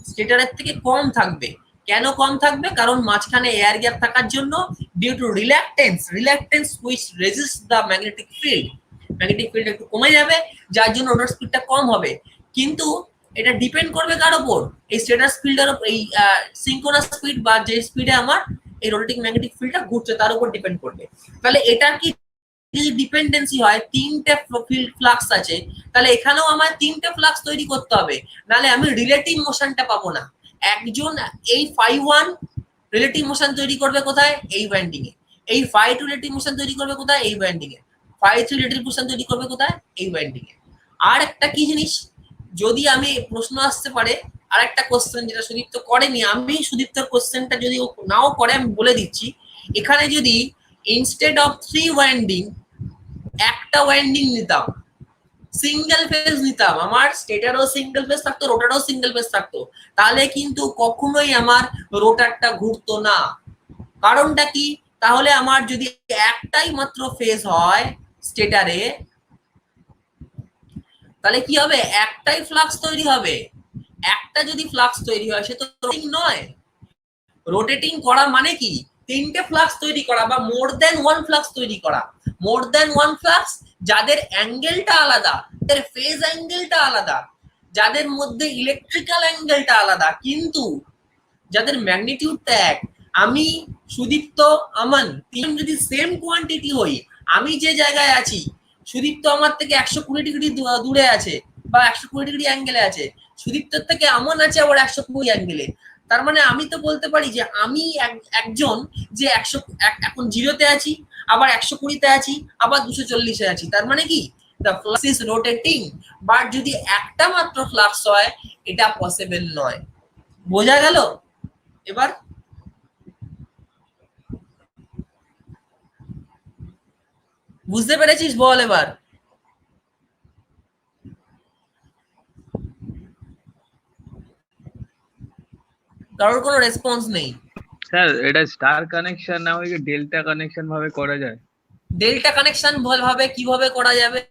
Speaker 2: স্টেটারের থেকে কম থাকবে। কেন কম থাকবে, কারণ মাঝখানে এয়ার গ্যাপ থাকার জন্য, due to reluctance which resist the magnetic field, magnetic field একটু কমে যাবে, যার জন্য রোটার স্পিডটা কম হবে। কিন্তু এটা ডিপেন্ড করবে কার উপর, এই স্টেটার ফিল্ডের, এই সিনক্রোনাস স্পিড বা যে স্পিডে আমার এই রোটেটিং ম্যাগনেটিক ফিল্ডটা ঘুরছে তার উপর ডিপেন্ড করবে। তাহলে এটার কি যদি ডিপেন্ডেন্সি হয়, 3টে ফিল্ড ফ্লাক্স আছে, তাহলে এখানেও আমার 3টে ফ্লাক্স তৈরি করতে হবে, নাহলে আমি রিলেটিভ মোশনটা পাবো না। একজন এই φ1 রিলেটিভ মোশন তৈরি করবে কোথায়, এই ওয়াইন্ডিং এ, এই φ2 রিলেটিভ মোশন তৈরি করবে কোথায়, এই ওয়াইন্ডিং এ, φ3 রিলেটিভ মোশন তৈরি করবে কোথায়, এই ওয়াইন্ডিং এ। আর একটা কি জিনিস, যদি আমি প্রশ্ন আসতে পারে, আর একটা কোশ্চেন যেটা সুদীপ্ত করেনি, আমি সুদীপ্তর কোশ্চেনটা যদি নাও করে আমি বলে দিচ্ছি, এখানে যদি ইনস্টেড অফ 3 ওয়াইন্ডিং একটা ওয়াইন্ডিং নিতাম, সিঙ্গেল ফেজ নিতাম, আমার স্টেটারও সিঙ্গেল ফেজ থাকতো, রোটারও সিঙ্গেল ফেজ থাকতো, তাহলে কিন্তু কখনোই আমার রোটারটা ঘুরতো না। কারণটা কি, তাহলে আমার যদি একটাই মাত্র ফেজ হয় স্টেটারে, তাহলে কি হবে, একটাই ফ্লাক্স তৈরি হবে। একটা যদি ফ্লাক্স তৈরি হয় সে তো রোটেটিং নয়। রোটেটিং করা মানে কি, 3টে ফ্লাক্স তৈরি করা বা মোর দেন ওয়ান ফ্লাক্স তৈরি করা। মোর দেন ওয়ান ফ্লাক্স যাদের অ্যাঙ্গেলটা আলাদা, তাদের ফেজ অ্যাঙ্গেলটা আলাদা, যাদের মধ্যে ইলেকট্রিক্যাল অ্যাঙ্গেলটা আলাদা, কিন্তু যাদের ম্যাগনিটিউডটা এক। আমি সুদীপ্ত আমান তিন যদি সেম কোয়ান্টিটি হই, আমি যে জায়গায় আছি, সুদীপ্ত আমার থেকে 120 ডিগ্রি দূরে আছে বা 120 ডিগ্রি অ্যাঙ্গেলে আছে, সুদীপ্তর থেকে আমান আছে আবার 120 অ্যাঙ্গেলে। তার মানে আমি তো বলতে পারি যে আমি একজন যে 100 এখন 0-তে আছি, আবার 120-তে আছি, আবার 240-এ আছি। তার মানে কি, the flux is rotating, but যদি একটা মাত্র ফ্লাক্স হয় এটা পসিবল নয়। বোঝা গেল? এবার বুঝতে পেরেছিস? বল এবার। কারোর কোনো রেসপন্স নেই।
Speaker 1: স্যার এটা স্টার কানেকশন না হয়ে ডেল্টা কানেকশন ভাবে করা যায়?
Speaker 2: ডেল্টা কানেকশন ভাবে কিভাবে করা যাবে?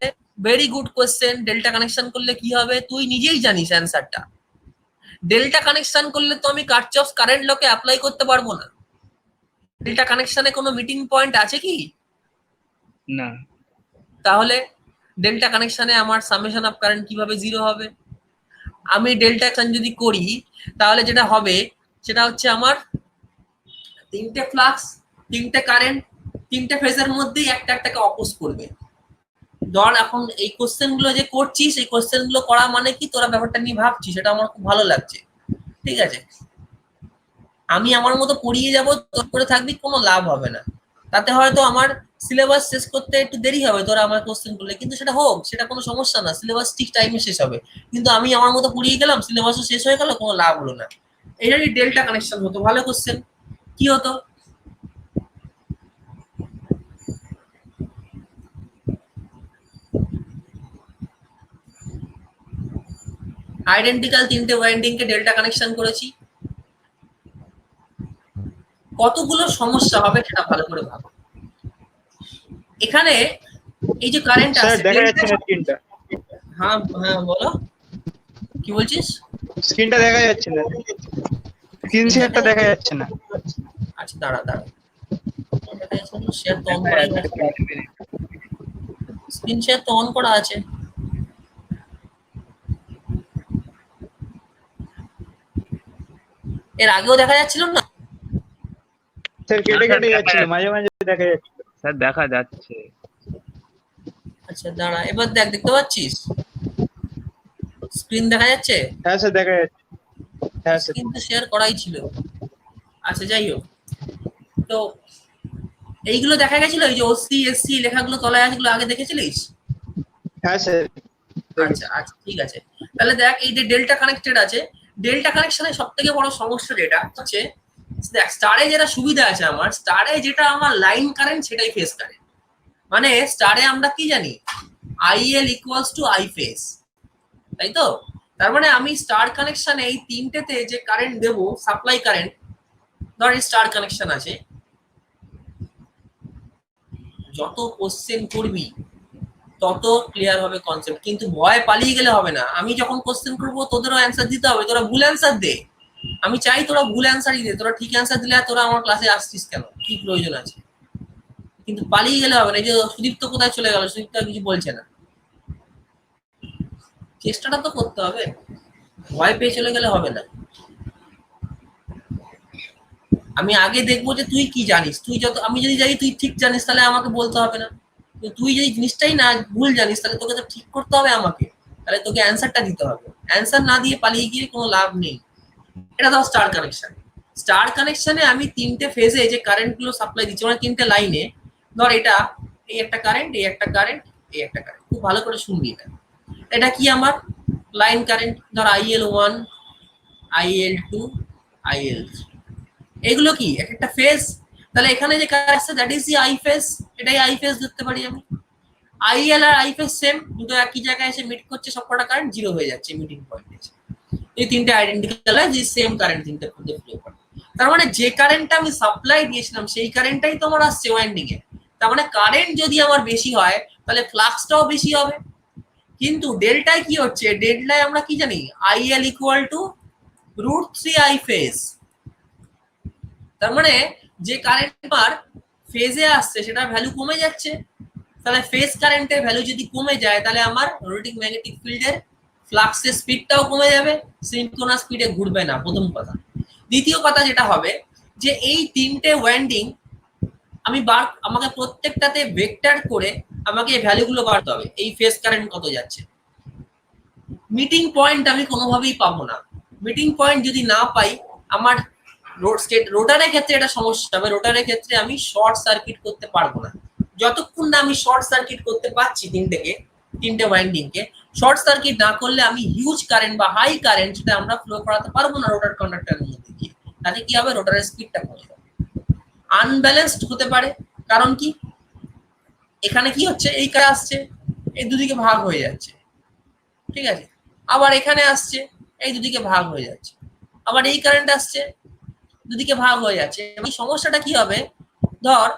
Speaker 2: Very good question. Delta connection করলে কি হবে তুই নিজেই জানিস অ্যান্সারটা। ডেল্টা কানেকশন করলে তো আমি কার্চফ কারেন্ট লকে অ্যাপ্লাই করতে পারবো না। ডেল্টা কানেকশনে কোনো মিটিং পয়েন্ট আছে কি?
Speaker 1: না।
Speaker 2: তাহলে ডেল্টা কানেকশনে আমার সামেশন অফ কারেন্ট কিভাবে 0 হবে? আমি ডেল্টা কানেকশন যদি করি তাহলে যেটা হবে সেটা হচ্ছে আমার 3টে ফ্লাক্স, 3টে কারেন্ট, 3টে ফেজের মধ্যেই একটা একটাকে অপোজ করবে। ধর এখন এই কোশ্চেন গুলো যে করছিস, এই কোশ্চেন গুলো করা মানে কি, তোরা ব্যাপারটা নিয়ে ভাবছিস, সেটা আমার খুব ভালো লাগছে। ঠিক আছে, আমি আমার মতো পড়িয়ে যাবো, তোর করে থাকবি, কোনো লাভ হবে না। তাতে হয়তো আমার সিলেবাস শেষ করতে একটু দেরি হবে তোরা আমার কোশ্চেন করলে, কিন্তু সেটা হোক, সেটা কোনো সমস্যা না, সিলেবাস ঠিক টাইমে শেষ হবে। কিন্তু আমি আমার মতো পড়িয়ে গেলাম, সিলেবাসও শেষ হয়ে গেল, কোনো লাভ হলো না। এটারই ডেল্টা কানেকশন হতো, ভালো কোশ্চেন। কি হতো? আইডেন্টিক্যাল 3টে ওয়াইন্ডিং কে ডেল্টা কানেকশন করেছি, কতগুলো সমস্যা হবে সেটা ভালো করে ভাবো। এখানে এই যে কারেন্ট
Speaker 5: স্যার
Speaker 2: আছে,
Speaker 5: দেখা যাচ্ছে না স্ক্রিনটা।
Speaker 2: হ্যাঁ হ্যাঁ বলো, কি বলছিস?
Speaker 5: স্ক্রিনটা দেখা যাচ্ছে না, স্ক্রিন শেয়ারটা দেখা যাচ্ছে না।
Speaker 2: আচ্ছা দাঁড়া দাঁড়া, শেয়ার তো অন করা আছে, স্ক্রিন শেয়ার তো অন করা আছে। এর আগেও দেখা যাচ্ছিল না?
Speaker 5: স্যার কেটে কেটে যাচ্ছিল, মাঝে মাঝে দেখা যাচ্ছে।
Speaker 1: স্যার দেখা যাচ্ছে।
Speaker 2: আচ্ছা দাঁড়া, এবার দেখ, দেখতে পাচ্ছিস স্ক্রিন দেখা যাচ্ছে?
Speaker 5: হ্যাঁ স্যার দেখা যাচ্ছে। হ্যাঁ স্যার।
Speaker 2: স্ক্রিন তো শেয়ার করাই ছিল। আচ্ছা যাই হোক, তো এইগুলো দেখা গেছিল, এই যে ওসি এসসি লেখাগুলো তলায় আছে, এগুলো আগে দেখেছিলিস?
Speaker 5: হ্যাঁ স্যার।
Speaker 2: আচ্ছা আচ্ছা ঠিক আছে। তাহলে দেখ, এই যে ডেল্টা কানেক্টেড আছে, ডেল্টা কানেকশনের সব থেকে বড় সমস্যা যেটা হচ্ছে, দেখ স্টারে যেটা সুবিধা আছে আমার, স্টারে যেটা আমার লাইন কারেন্ট সেটাই ফেজ কারেন্ট। মানে স্টারে আমরা কি জানি, IL equals to I phase, তাই তো? তার মানে আমি স্টার কানেকশনে এই তিনটেতে যে কারেন্ট দেবো, সাপ্লাই কারেন্ট, ধর স্টার কানেকশন আছে, যত কোশ্চেন করবি তত ক্লিয়ার হবে কনসেপ্ট। কিন্তু ভয় পালিয়ে গেলে হবে না, আমি যখন কোশ্চেন করবো তোদেরও অ্যান্সার দিতে হবে, তোরা ভুল অ্যান্সার দে। আমি চাই তোরা ভুল অ্যান্সারই দে, তোরা ঠিক অ্যান্সার দিলে আর তোরা আমার ক্লাসে আসছিস কেন, কি প্রয়োজন আছে? কিন্তু পালিয়ে গেলে হবে না। এই যে সুদীপ্ত কোথায় চলে গেল, সুদীপ্ত আর কিছু বলছে না, চেষ্টাটা তো করতে হবে, ভয় পেয়ে চলে গেলে হবে না। আমি আগে দেখবো যে তুই কি জানিস, তুই যত, আমি যদি জানি তুই ঠিক জানিস তাহলে আমাকে বলতে হবে না, কিন্তু তুই যদি জিনিসটাই না ভুল জানিস তাহলে তোকে তো ঠিক করতে হবে আমাকে, তাহলে তোকে অ্যান্সারটা দিতে হবে। অ্যান্সার না দিয়ে পালিয়ে গিয়ে কোনো লাভ নেই। এটা ধর স্টার কানেকশন, স্টার কানেকশনে আমি তিনটে ফেজে যে কারেন্ট গুলো সাপ্লাই দিচ্ছি, মানে তিনটে লাইনে, ধর এটা এই একটা কারেন্ট, এই একটা কারেন্ট, এই একটা কারেন্ট, খুব ভালো করে শুনবি। এটা এটা কি আমার লাইন কারেন্ট, ধর IL1, IL2, IL3, এগুলো কি এক একটা ফেজ। তাহলে এখানে যে কারেন্ট আছে that is the I phase, এটাই আই ফেজ ধরতে পারি আমি। আইএল আর আই ফেজ সেম, দুটো একই জায়গায় এসে মিট করছে, সবকটা কারেন্ট জিরো হয়ে যাচ্ছে মিটিং পয়েন্টে এসে। এই তিনটে আইডেন্টিক্যাল হয়, যে সেম কারেন্ট তিনটে মধ্যে ফ্লো করে। তার মানে যে কারেন্টটা আমি সাপ্লাই দিয়েছিলাম সেই কারেন্টটাই তো আমার আসছে ওয়াইন্ডিং এ। তার মানে কারেন্ট যদি আমার বেশি হয় তাহলে ফ্লাক্সটাও বেশি হবে। কিন্তু ডেল্টায় কি হচ্ছে, ডেল্টায় আমরা কি জানি, IL equal to √3 I phase. তার মানে যে কারেন্ট আমার ফেজে আসছে সেটার ভ্যালু কমে যাচ্ছে। তাহলে ফেজ কারেন্টের ভ্যালু যদি কমে যায় তাহলে আমার রোটেটিং ম্যাগনেটিক ফিল্ডের ফ্লাক্সের স্পিডটাও কমে যাবে, সিনক্রোনাস স্পিডে ঘুরবে না, প্রথম কথা। দ্বিতীয় কথা যেটা হবে যে এই তিনটে ওয়াইন্ডিং আমি আমাকে প্রত্যেকটাতে ভেক্টর করে আমাকে এই ভ্যালুগুলো বাড়তে হবে, এই ফেজ কারেন্ট কত যাচ্ছে। মিটিং পয়েন্ট আমি কোনোভাবেই পাবো না। মিটিং পয়েন্ট যদি না পাই, আমার রোটারের ক্ষেত্রে এটা সমস্যা হবে। রোটারের ক্ষেত্রে আমি শর্ট সার্কিট করতে পারবো না, যতক্ষণ না আমি শর্ট সার্কিট করতে পারছি তিনটে ওয়াইন্ডিং কে। শর্ট সার্কিট না করলে আমি হিউজ কারেন্ট বা হাই কারেন্ট সেটা আমরা ফ্লো করাতে পারবো না রোটার কন্ডাক্টরের মধ্যে দিয়ে। তাতে কি হবে, রোটারের স্পিডটা কমে যাবে, আনব্যালেন্সড হতে পারে। কারণ কি, এখানে কি হচ্ছে, এই কারে আসছে, এই দুদিকে ভাগ হয়ে যাচ্ছে, ঠিক আছে, আবার এখানে আসছে, এই দুদিকে ভাগ হয়ে যাচ্ছে, আবার এই কারেন্ট আসছে, দুদিকে ভাগ হয়ে যাচ্ছে। এই সমস্যাটা কি হবে, ধর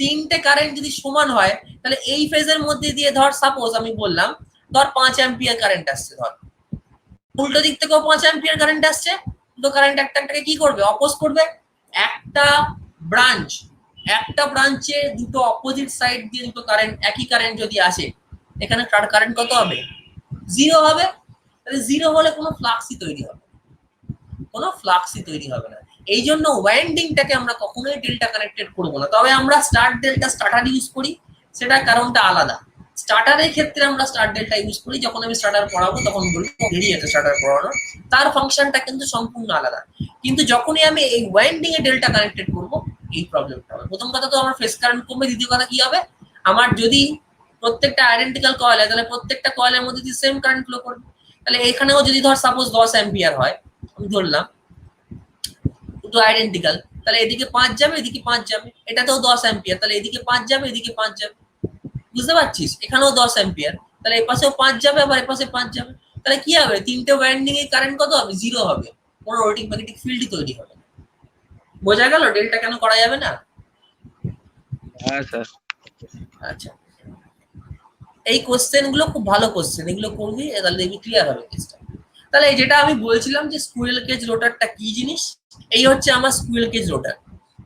Speaker 2: তিনটে কারেন্ট যদি সমান হয় তাহলে এই ফেজের মধ্যে দিয়ে ধর সাপোজ আমি বললাম ধর 5 অ্যাম্পিয়ার কারেন্ট আসছে, ধর উল্টো দিক থেকেও 5 অ্যাম্পিয়ার কারেন্ট আসছে, দুটো কারেন্ট একটাকে কি করবে, অপোজ করবে। একটা ব্রাঞ্চে দুটো অপোজিট সাইড দিয়ে দুটো কারেন্ট, একই কারেন্ট যদি আসে, এখানে কারেন্ট কত হবে, 0 হবে। তাহলে 0 হলে কোনো ফ্লাক্সই তৈরি হবে না। এই জন্য ওয়াইন্ডিংটাকে আমরা কখনোই ডেল্টা কানেক্টেড করবো না। তবে আমরা স্টার্টার ইউজ করি, সেটা কারণটা আলাদা। স্টার্টারের ক্ষেত্রে আমরা স্টার্ট ডেল্টা ইউজ করি, যখন আমি স্টার্টার পড়াবো তখন বলবো দেরি আছে স্টার্টার পড়ানো, তার ফাংশনটা কিন্তু সম্পূর্ণ আলাদা। কিন্তু যখনই আমি এই ওয়াইন্ডিং এ ডেল্টা কানেক্টেড করবো, এই প্রবলেমটা হবে। প্রথম কথা তো আমার ফেজ কারেন্ট কমবে, দ্বিতীয় কথা কি হবে, আমার যদি প্রত্যেকটা আইডেন্টিক্যাল কয়েল হয় তাহলে প্রত্যেকটা কয়েলের মধ্যে দিয়ে সেম কারেন্ট ফ্লো করবে। তাহলে এখানেও যদি ধর সাপোজ 10 অ্যাম্পিয়ার হয়, আমি ধরলাম দুটো আইডেন্টিক্যাল, তাহলে এদিকে 5 যাবে, এদিকে 5 যাবে, এটাতেও 10 অ্যাম্পিয়ার, তাহলে এদিকে 5 যাবে, এদিকে 5 যাবে, বুঝতে পারছিস? এখানেও 10 অ্যাম্পিয়ার, তাহলে এপাশেও 5 যাবে, আবার এপাশে 5 যাবে। তাহলে কি হবে, তিনটে ওয়াইন্ডিং এর কারেন্ট কত হবে, 0 হবে, কোনো রোটেটিং ম্যাগনেটিক ফিল্ডই তৈরি হবে না। বোঝা গেল ডেল্টা কেন করা যাবে না?
Speaker 1: হ্যাঁ স্যার।
Speaker 2: আচ্ছা, এই কোশ্চেন গুলো খুব ভালো কোশ্চেন, এগুলো করবি তাহলে দেখবি ক্লিয়ার হবে কেসটা। তাহলে যেটা আমি বলছিলাম যে স্কুইরেল কেজ রোটারটা কি জিনিস, এই হচ্ছে আমার স্কুইরেল কেজ রোটার,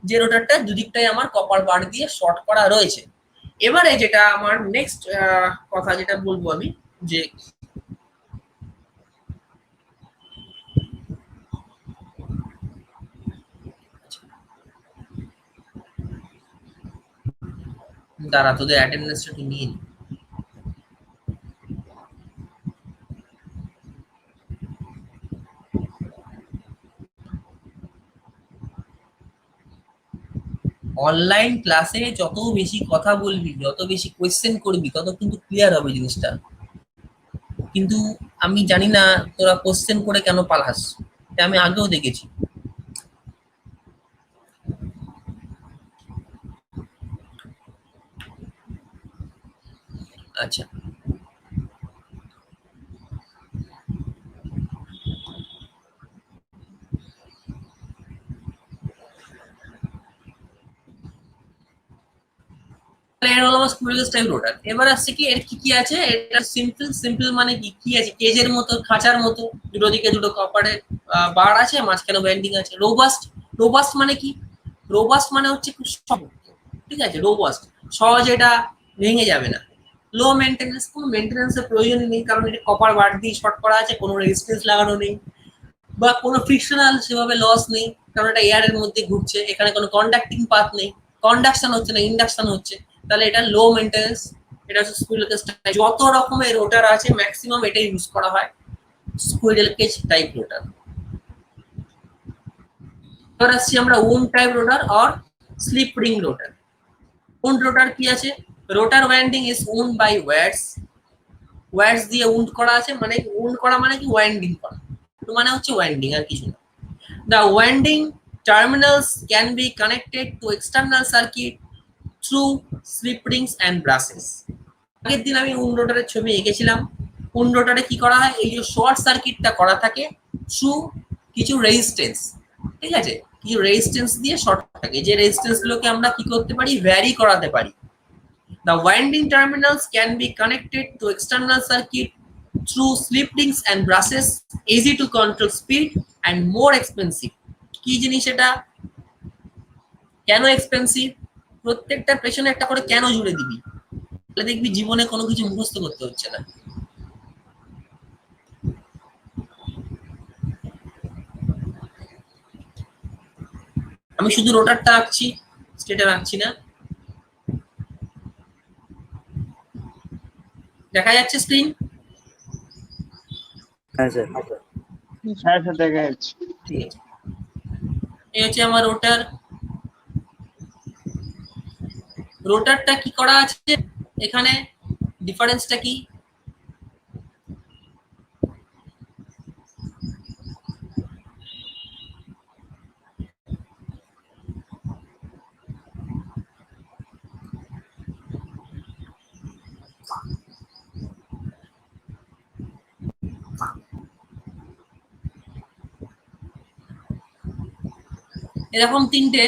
Speaker 2: যে রোটারটা দুদিকটাই আমার কপার বার দিয়ে শর্ট করা রয়েছে। এবারে যেটা আমার নেক্সট কথা যেটা বলবো আমি, যে দাঁড়া তোদের অ্যাটেন্ডেন্সটা একটু নিয়ে নি। অনলাইন ক্লাসে যত বেশি কথা বলবি, যত বেশি কোয়েশ্চেন করবি, তত কিন্তু ক্লিয়ার হবে জিনিসটা। কিন্তু আমি জানি না তোরা কোশ্চেন করে কেন পালাস, এটা আমি আগেও দেখেছি। আচ্ছা, এর হলো আমার স্কুইরেল টাইপ রোটার। এবার আসছে কি এর কি কি আছে, এটা সিম্পল। সিম্পল মানে কি কি আছে, কেজের মতো, খাঁচার মতো, দুটো দিকে দুটো কপারের বার আছে, মাঝখানে ওয়েন্ডিং আছে। রোবাস্ট, রোবাস্ট মানে কি, রোবাস্ট মানে হচ্ছে খুব শক্ত, ঠিক আছে, রোবাস্ট, সহজে এটা ভেঙে যাবে না। লো মেনটেন্যান্স, কোনো মেনটেন্যান্সের প্রয়োজন নেই, কারণ এটা কপার বার দিয়ে শর্ট করা আছে, কোনো রেজিস্ট্যান্স লাগানো নেই, বা কোনো ফ্রিকশনাল সেভাবে লস নেই, কারণ এটা এয়ারের মধ্যে ঘুরছে, এখানে কোনো কন্ডাক্টিং পাথ নেই, কন্ডাকশন হচ্ছে না, ইন্ডাকশন হচ্ছে, তাহলে এটা লো মেইনটেনেন্স। এটা হচ্ছে স্কুইরেল কেজ টাইপ। যত রকমের রোটার আছে ম্যাক্সিমাম এটাই ইউজ করা হয়, স্কুইরেল কেজ টাইপ রোটার। এবার আসছি আমরা উন্ড টাইপ রোটার আর slip ring rotor. Wound rotor কি আছে, rotor winding is wound by wires. Wires দিয়ে উন্ড করা আছে, মানে উন্ড করা মানে কি ওয়াইন্ডিং করা, তো মানে হচ্ছে ওয়াইন্ডিং, আর কিছু না। The winding terminals can be connected to external circuit through slip rings and brushes. আগের দিন আমি উন্ড রোটারের ছবি এঁকেছিলাম। উন্ড রোটারে কি করা হয়, এই যে শর্ট সার্কিটটা করা থাকে থ্রু কিছু রেজিস্ট্যান্স, ঠিক আছে, কিছু রেজিস্ট্যান্স দিয়ে শর্ট থাকে, যে রেজিস্ট্যান্স গুলোকে আমরা কি করতে পারি, ভ্যারি করাতে পারি। The winding terminals can be connected to external circuit through slip rings and brushes, easy to control speed and more expensive. কি জিনিস এটা, কেন এক্সপেন্সিভ, প্রত্যেকটা পেছনে একটা করে কেন জুড়ে দিবি, তাহলে দেখবি জীবনে কোনো কিছু মুখস্থ করতে হচ্ছে না। আমি শুধু রোটারটা আঁকছি, স্টেটার আঁকছি না। দেখা যাচ্ছে স্ক্রিন?
Speaker 5: হ্যাঁ স্যার দেখা যাচ্ছে।
Speaker 2: ঠিক আছে, এই হচ্ছে আমার রোটার। রোটারটা কি করা আছে এখানে, ডিফারেন্সটা কি, এরকম তিনটে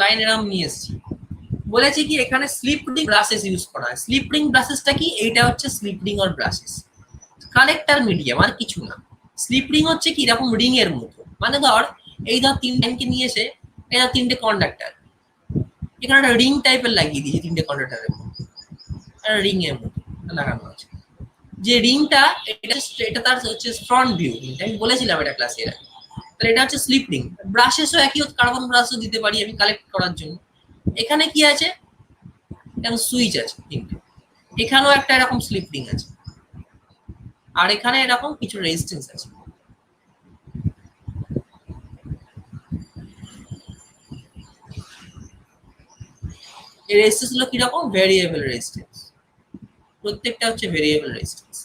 Speaker 2: লাইন এরকম নিয়ে এসেছি। বলেছি কি এখানে স্লিপ রিং ব্রাশেস ইউজ করা হয়। স্লিপ রিং ব্রাশেসটা কি, এইটা হচ্ছে স্লিপ রিং আর ব্রাশেস, কানেক্টার মিডিয়াম, আর কিছু না। স্লিপ রিং হচ্ছে কি এরকম রিং এর মতো, মানে ধর এই ধর তিন লাইনকে নিয়ে এসে এটা তিনটে কন্ডাক্টর, এখানে একটা রিং টাইপের লাগিয়ে দিয়েছি, তিনটে কন্ডাক্টরের মতো একটা রিং এর মতো লাগানো আছে। যে রিংটা এটা তার হচ্ছে ফ্রন্ট ভিউ, আমি বলেছিলাম এটা ক্লাসে এর আগে। তাহলে এটা হচ্ছে স্লিপ রিং। ব্রাশেসও একই, কার্বন ব্রাশও দিতে পারি আমি কালেক্ট করার জন্য। এখানে কি আছে, এখানে সুইচ আছে তিনটে, এখানেও একটা এরকম স্লিপ রিং আছে, আর এখানে এরকম কিছু রেজিস্ট্যান্স আছে। এই রেজিস্ট্যান্স গুলো কিরকম, ভেরিয়েবল রেজিস্ট্যান্স, প্রত্যেকটা হচ্ছে ভেরিয়েবল রেজিস্ট্যান্স।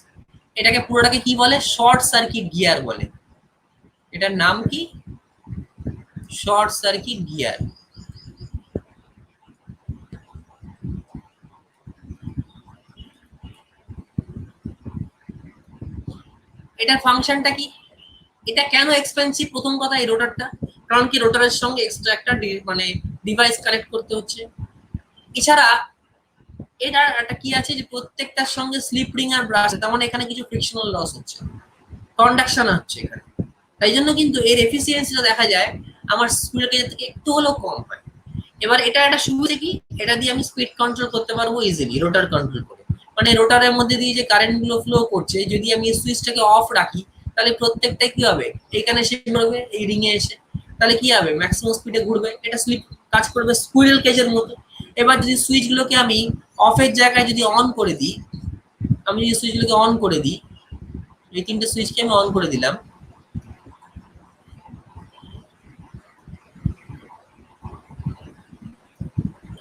Speaker 2: এটাকে পুরোটাকে কি বলে, শর্ট সার্কিট গিয়ার বলে। এটার নাম কি, শর্ট সার্কিট গিয়ার। এটার ফাংশনটা কি, এটা কেন এক্সপেন্সিভ, প্রথম কথা এই রোটারটা, কারণ কি রোটারের সঙ্গে এক্সট্রা একটা মানে ডিভাইস কানেক্ট করতে হচ্ছে। এছাড়া এটা একটা কি আছে, যে প্রত্যেকটার সঙ্গে স্লিপ রিং আর ব্রাশ, তার মানে এখানে কিছু ফ্রিকশনাল লস হচ্ছে, কন্ডাকশন হচ্ছে এখানে, তাই জন্য কিন্তু এর এফিসিয়েন্সিটা দেখা যায় আমার স্পিড থেকে একটু হলেও কম হয়। এবার এটা একটা সুবিধা কি, এটা দিয়ে আমি স্পিড কন্ট্রোল করতে পারবো ইজিলি, রোটার কন্ট্রোল করে। মানে রোটারের মধ্যে দিয়ে যে কারেন্ট গুলো ফ্লো করছে, যদি আমি সুইচটাকে অফ রাখি, তাহলে প্রত্যেকটা কি হবে, এখানে এসে ঘুরবে, এই রিং এ এসে, তাহলে কি হবে, ম্যাক্সিমাম স্পিডে ঘুরবে, এটা স্লিপ কাজ করবে স্কুইরেল কেজের মতো। এবার যদি সুইচ গুলোকে আমি অফের জায়গায় যদি অন করে দিই, আমি যদি সুইচ গুলোকে অন করে দিই, এই তিনটে সুইচকে আমি অন করে দিলাম,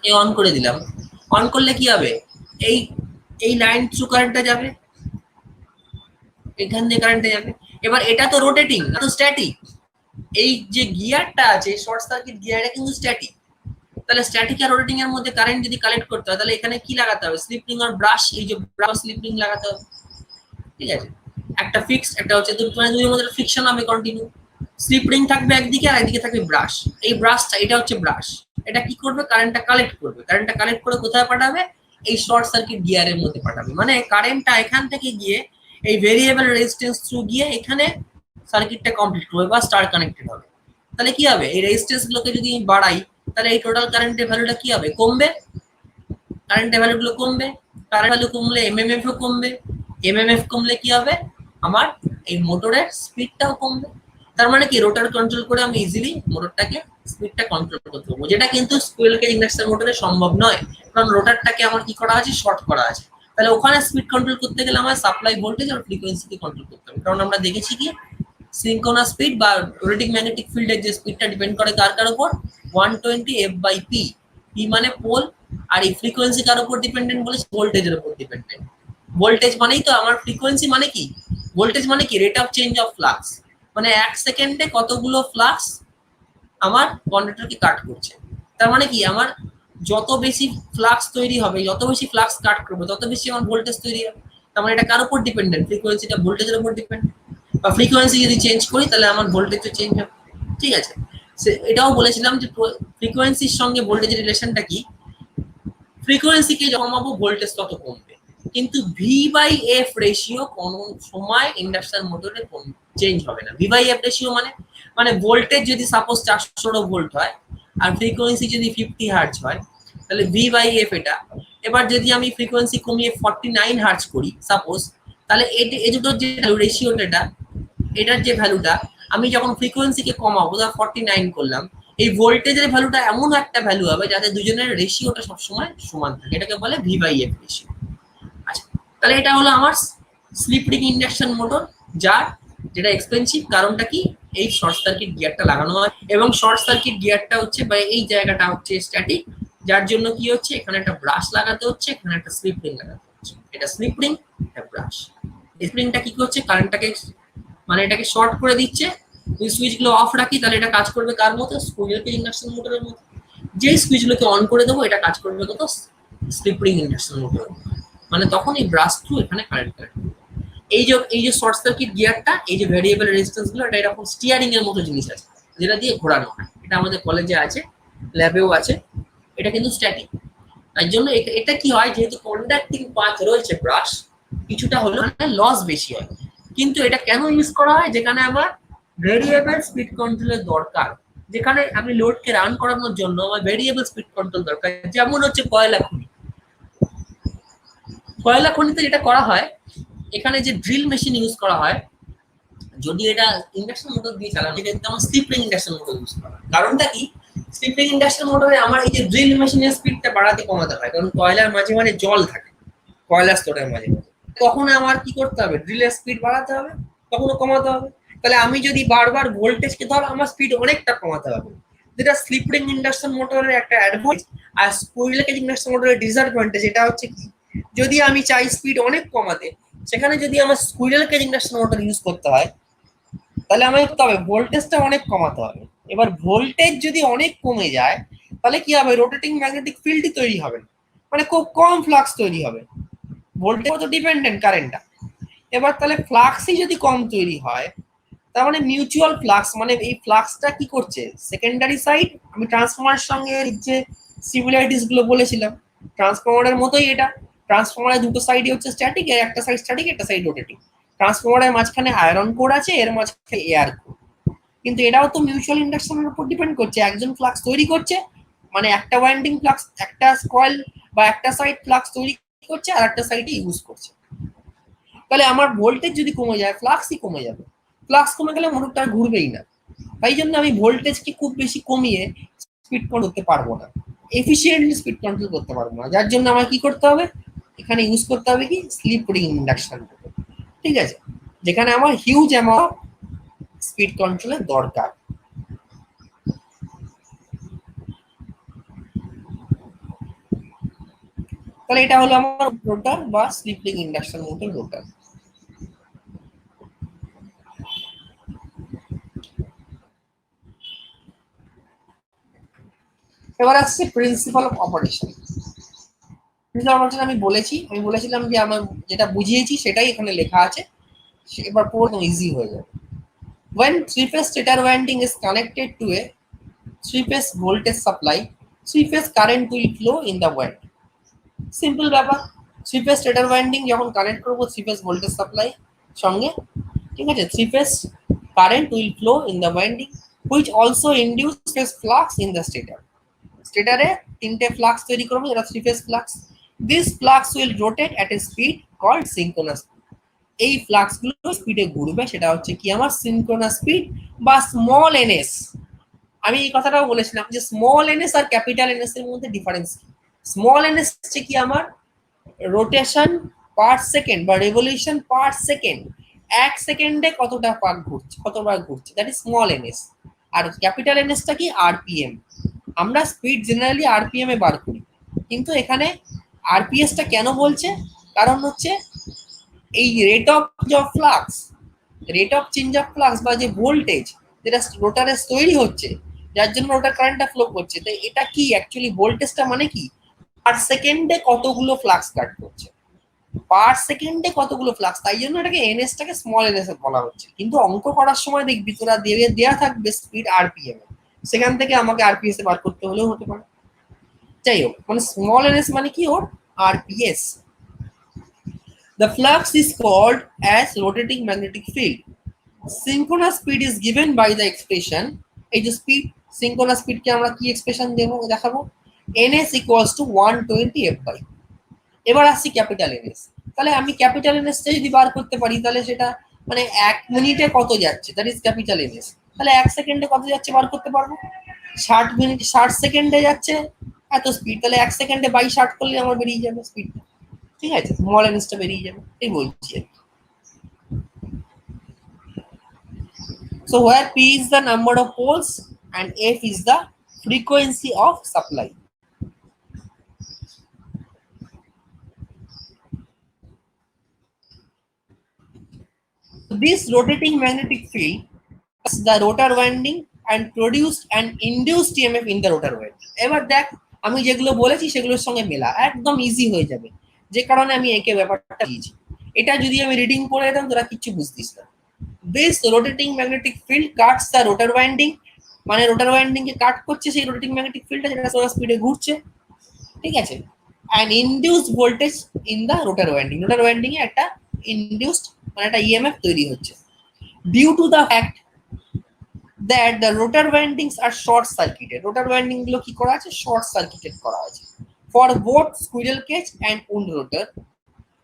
Speaker 2: এই অন করে দিলাম, অন করলে কি হবে, এই এই লাইন থ্রু কারেন্টটা যাবে, এখান দিয়ে কারেন্টটা যাবে। এবার এটা তো রোটেটিং, না তো স্ট্যাটিক। এই যে গিয়ারটা আছে শর্ট সার্কিট গিয়ার, এটা কিন্তু স্ট্যাটিক। তাহলে স্ট্যাটিক আর রোটেটিং এর মধ্যে কারেন্ট যদি কালেক্ট করতে হয় তাহলে এখানে কি লাগাতে হবে, স্লিপ রিং আর ব্রাশ, এই যে ব্রাশ স্লিপ রিং লাগাতে হবে, ঠিক আছে। একটা ফিক্স, একটা হচ্ছে দুটোর মধ্যে ফ্রিকশন হবে কন্টিনিউ। স্লিপ রিং থাকবে একদিকে আর একদিকে থাকবে ব্রাশ। এই ব্রাশটা, এটা হচ্ছে ব্রাশ, এটা কি করবে, কারেন্টটা কালেক্ট করবে। কারেন্টটা কালেক্ট করে কোথায় পাঠাবে, এই শর্ট সার্কিট গিয়ারের মধ্যে পাঠাবে। মানে কারেন্টটা এখান থেকে গিয়ে এই ভেরিয়েবল রেজিস্ট্যান্স থ্রু গিয়ে এখানে সার্কিটটা কমপ্লিট করবে বা স্টার কানেক্টেড হবে। তাহলে কি হবে, এই রেজিস্ট্যান্স গুলোকে যদি আমি বাড়াই তাহলে এই টোটাল কারেন্টের ভ্যালুটা কি হবে, কমবে। কারেন্টের ভ্যালুগুলো কমবে, কারেন্ট ভ্যালু কমলে এমএমএফ ও কমবে, এমএমএফ কমলে কি হবে, আমার এই মোটরের স্পিডটাও কমবে। তার মানে কি, রোটার কন্ট্রোল করে আমি ইজিলি মোটরটাকে স্পিডটা কন্ট্রোল করতে পারবো, যেটা কিন্তু স্কুইরেল কেজ ইন্ডাকশন মোটরে সম্ভব নয়, কারণ রোটারটাকে আমার কি করা আছে, শর্ট করা আছে। তাহলে ওখানে স্পিড কন্ট্রোল করতে গেলে আমার সাপ্লাই ভোল্টেজ আর ফ্রিকোয়েন্সিকে কন্ট্রোল করতে হবে, কারণ আমরা দেখেছি কি সিনক্রোনাস স্পিড বা রোটেটিং ম্যাগনেটিক ফিল্ডের যে স্পিডটা ডিপেন্ড করে কার উপর, 120 f/p, p মানে পোল, আর এই ফ্রিকোয়েন্সি কার উপর ডিপেন্ডেন্ট বলে, ভোল্টেজের উপর ডিপেন্ডেন্ট। ভোল্টেজ মানেই তো আমার ফ্রিকোয়েন্সি, মানে কি ভোল্টেজ মানে কি, rate of change of flux, মানে 1 সেকেন্ডে কতগুলো ফ্লাক্স আমার কন্ডাক্টরকে কাট করছে। তার মানে কি, আমার যত বেশি ফ্লাক্স তৈরি হবে, যত বেশি ফ্লাক্স কাট করবে, তত বেশি আমার ভোল্টেজ তৈরি হবে। তার মানে এটা কার উপর ডিপেন্ডেন্ট, ফ্রিকোয়েন্সিটা ভোল্টেজের উপর ডিপেন্ডেন্ট। বা ফ্রিকোয়েন্সি যদি চেঞ্জ করি তাহলে আমার ভোল্টেজও চেঞ্জ হবে, ঠিক আছে। এটাও বলেছিলাম যে ফ্রিকোয়েন্সির সঙ্গে ভোল্টেজের রিলেশনটা কি, ফ্রিকোয়েন্সিকে যত কমাবো ভোল্টেজ তত কমবে, কিন্তু V/F রেশিও কোনো সময় ইন্ডাকশন মোটরে চেঞ্জ হবে না। V/F রেশিও মানে ভোল্টেজ যদি সাপোজ 400 ভোল্ট হয় আর ফ্রিকোয়েন্সি যদি 50 হার্টজ হয় তাহলে V/F এটা। এবার যদি আমি ফ্রিকোয়েন্সি কমিয়ে 49 হার্টজ করি সাপোজ, তাহলে এই দুটোর যে রেশিওটা, এটার যে ভ্যালুটা, আমি যখন ফ্রিকোয়েন্সিকে কমাবো, 49 করলাম, এই ভোল্টেজের ভ্যালুটা এমন একটা ভ্যালু হবে যাতে দুজনের রেশিওটা সবসময় সমান থাকে, এটাকে বলে V/F রেশিও। আচ্ছা, তাহলে এটা হলো আমার স্লিপ রিং ইন্ডাকশন মোটর, যেটা এক্সপেন্সিভ। কারণটা কি, এই শর্ট সার্কিট গিয়ারটা লাগানো হয়, এবং শর্ট সার্কিট গিয়ারটা হচ্ছে বা এই জায়গাটা হচ্ছে স্ট্যাটিক, যার জন্য কি হচ্ছে, এখানে একটা ব্রাশ লাগাতে হচ্ছে, এখানে একটা স্লিপ রিং লাগাতে হচ্ছে। এটা স্লিপ রিং, এটা ব্রাশ। স্লিপ রিংটা কি করছে, কারেন্টটাকে মানে এটাকে শর্ট করে দিচ্ছে। যদি সুইচগুলো অফ রাখি তাহলে এটা কাজ করবে কার মতো, স্কুইরেল কেজ ইন্ডাকশন মোটরের মতো। যেই সুইচগুলোকে অন করে দেবো এটা কাজ করবে কত, স্লিপ রিং ইন্ডাকশন মোটরের মতো। মানে তখন এই ব্রাশ থ্রু এখানে কারেন্ট কারেক্ট। এই যে শর্ট সার্কিট গিয়ারটা, এই যে ভেরিয়েবল রেজিস্ট্যান্স গুলো, এটা এরকম স্টিয়ারিং এর মতো জিনিস আছে যেটা দিয়ে ঘোরানো হয়। এটা আমাদের কলেজে আছে, ল্যাবেও আছে। এটা কিন্তু স্ট্যাটিক, তাই জন্য এটা কি হয়, যেহেতু কন্ডাক্টিং পাথ রয়েছে ব্রাশ, কিছুটা হলো লস বেশি হয়। কিন্তু এটা কেন ইউজ করা হয়, যেখানে আমার ভেরিয়েবল স্পিড কন্ট্রোলের দরকার, যেখানে আমি লোডকে রান করানোর জন্য আমার ভেরিয়েবল স্পিড কন্ট্রোল দরকার। যেমন হচ্ছে কয়লা খনি, কয়লা খনিতে যেটা করা হয়, এখানে যে ড্রিল মেশিন ইউজ করা হয়, যদি এটা ইন্ডাকশন মোটর দিয়ে চালানো, এটা কিন্তু আমার slip ring induction motor use করা। কারণটা কি, স্লিপ রিং ইন্ডাকশন মোটরে আমার এই যে ড্রিল মেশিনের স্পিডটা বাড়াতে কমাতে হয়, কারণ কয়লার মাঝে মাঝে জল থাকে, কয়লার স্তরের মাঝে মাঝে, তখন আমার কি করতে হবে, ড্রিলের স্পিড বাড়াতে হবে, কখনো কমাতে হবে। তাহলে আমি যদি বারবার ভোল্টেজকে ধর, আমার স্পিড অনেকটা কমাতে হবে, যেটা স্লিপ রিং ইন্ডাকশন মোটরের একটা অ্যাডভান্টেজ। আর স্কুইরেল কেজ ইন্ডাকশন মোটরের ডিসঅ্যাডভান্টেজ এটা হচ্ছে কি, যদি আমি চাই স্পিড অনেক কমাতে, সেখানে যদি আমার squirrel cage induction motor use করতে হয় তাহলে আমাকে করতে হবে ভোল্টেজটা অনেক কমাতে হবে। এবার ভোল্টেজ যদি অনেক কমে যায় তাহলে কি হবে, রোটেটিং ম্যাগনেটিক ফিল্ডই তৈরি হবে না, মানে খুব কম ফ্লাক্স তৈরি হবে, ভোল্টেজ তো ডিপেন্ডেন্ট কারেন্টটা। এবার তাহলে ফ্লাক্সই যদি কম তৈরি হয়, তার মানে মিউচুয়াল ফ্লাক্স, মানে এই ফ্লাক্সটা কি করছে, সেকেন্ডারি সাইড। আমি ট্রান্সফরমারের সঙ্গে যে সিমিলারিটিস গুলো বলেছিলাম, ট্রান্সফরমারের মতোই এটা। ট্রান্সফরমারের দুটো সাইডই হচ্ছে স্ট্যাটিক, একটা সাইড স্ট্যাটিক, একটা সাইড রোটেটিং। ট্রান্সফরমারের মাঝখানে আয়রন কোর আছে, এর মাঝখানে এয়ার কোর। কিন্তু এটাও তো মিউচুয়াল ইন্ডাকশনের উপর ডিপেন্ড করছে, একজন ফ্লাক্স তৈরি করছে, মানে একটা ওয়াইন্ডিং ফ্লাক্স, একটা কয়েল বা একটা সাইড ফ্লাক্স তৈরি করছে আর একটা সাইডে ইউজ করছে। তাহলে আমার ভোল্টেজ যদি কমে যায়, ফ্লাক্সই কমে যাবে। ফ্লাক্স কমে গেলে মোটরটা আর ঘুরবেই না। তাই জন্য আমি ভোল্টেজকে খুব বেশি কমিয়ে স্পিড কন্ট্রোল করতে পারবো না, এফিসিয়েন্টলি স্পিড কন্ট্রোল করতে পারবো না। যার জন্য আমার কি করতে হবে, এখানে ইউজ করতে হবে কি, স্লিপ রিং ইন্ডাকশন, ঠিক আছে, যেখানে আমার হিউজ অ্যামাউন্ট স্পিড কন্ট্রোলের দরকার। তাহলে এটা হলো আমার রোটার বা স্লিপ রিং ইন্ডাকশন মোটর রোটার। এবার আসছে প্রিন্সিপাল অফ অপারেশন। আমি বলেছিলাম যে আমার যেটা বুঝিয়েছি সেটাই এখানে লেখা আছে, এবার পুরো ইজি হয়ে যাবে। When three-phase stator winding is connected to a three-phase voltage supply, three-phase current will flow in the wind. Simple ব্যাপার, থ্রি-ফেজ স্টেটর ওয়াইন্ডিং যখন কানেক্ট করবো থ্রি-ফেজ ভোল্টেজ সাপ্লাই সঙ্গে, ঠিক আছে, three phase current will flow in the winding which also induces flux in the stator. স্টেটরে তিনটে flux তৈরি করবো, যেটা three phase flux. This flux will rotate at a speed called synchronous. এই ফ্লাক্স গুলো স্পিডে ঘুরবে, সেটা হচ্ছে কি আমার সিনক্রোনাস স্পিড বা স্মল এনএস। আমি এই কথাটাও বলেছিলাম যে স্মল এনএস আর ক্যাপিটাল এনএস এর মধ্যে ডিফারেন্স কি। স্মল এনএস হচ্ছে কি আমার রোটেশন পার সেকেন্ড বা রেভলিউশন পার সেকেন্ড, এক সেকেন্ডে কতটা পাক ঘুরছে, কতবার ঘুরছে, দ্যাট ইজ স্মল এনএস। আর ক্যাপিটাল এনএসটা কি আরপিএম। আমরা স্পিড জেনারেলি আরপিএম এ বার করি, কিন্তু এখানে আরপিএসটা কেন বলছে, কারণ হচ্ছে এই rate of flux, rate of change of flux বা যে ভোল্টেজ যেটা রোটারে তৈরি হচ্ছে, যার জন্য রোটার কারেন্টটা ফ্লো করছে, তো এটা কি অ্যাকচুয়ালি ভোল্টেজটা মানে কি পার সেকেন্ডে কতগুলো ফ্লাক্স কাট করছে, পার সেকেন্ডে কতগুলো ফ্লাক্স, তাই জন্য এটাকে এনএসটাকে স্মল এনএস বলা হচ্ছে। কিন্তু অঙ্ক করার সময় দেখবি তোরা দেওয়া থাকবে স্পিড আরপিএম, সেখান থেকে আমাকে আরপিএস এ বার করতে হলেও হতে পারে। যাই হোক, মানে স্মল এনএস মানে কি ওর RPS. The flux is called as rotating magnetic field. Synchronous speed is given by the expression, এই যে স্পিড, সিনক্রোনাস স্পিড কে আমরা কি এক্সপ্রেশন দেখাবো, ns equals to 120 f/। এবার আসছি ক্যাপিটাল ns। তাহলে আমি ক্যাপিটাল ns টা যদি বার করতে পারি, তাহলে সেটা মানে 1 মিনিটে কত যাচ্ছে, দ্যাট ইজ ক্যাপিটাল ns। তাহলে 1 সেকেন্ডে কত যাচ্ছে বার করতে পারবো, 60 সেকেন্ডে যাচ্ছে এত স্পিড, তাহলে 1 সেকেন্ডে বাই 60 করলে আমার বেরিয়ে যাবে স্পিড, ঠিক আছে, স্মল এনএসটা বেরিয়ে যাবে, এই বলছি। So where P is the number of poles and F is the frequency of supply. This rotating magnetic field is the rotor winding and produced an induced EMF in the rotor winding. এবার দেখ আমি যেগুলো বলেছি সেগুলোর সঙ্গে মেলা, একদম easy হয়ে যাবে, যে কারণে আমি একে ব্যাপারটা দিয়েছি। এটা যদি আমি রিডিং করে দিতাম তোরা কিচ্ছু বুঝতিস না। This rotating magnetic field cuts the rotor winding, মানে রোটার ওয়াইন্ডিং কে কাট করছে সেই রোটেটিং ম্যাগনেটিক ফিল্ডটা, যেটা সোজা স্পিডে ঘুরছে, ঠিক আছে। and induced voltage in the rotor winding, rotor winding এ একটা ইনডিউসড মানে একটা ইএমএফ তৈরি হচ্ছে, due to the fact that the rotor windings are short circuited। Rotor winding গুলো কি করা আছে, শর্ট সার্কিটেড করা আছে for both squirrel cage and wound rotor,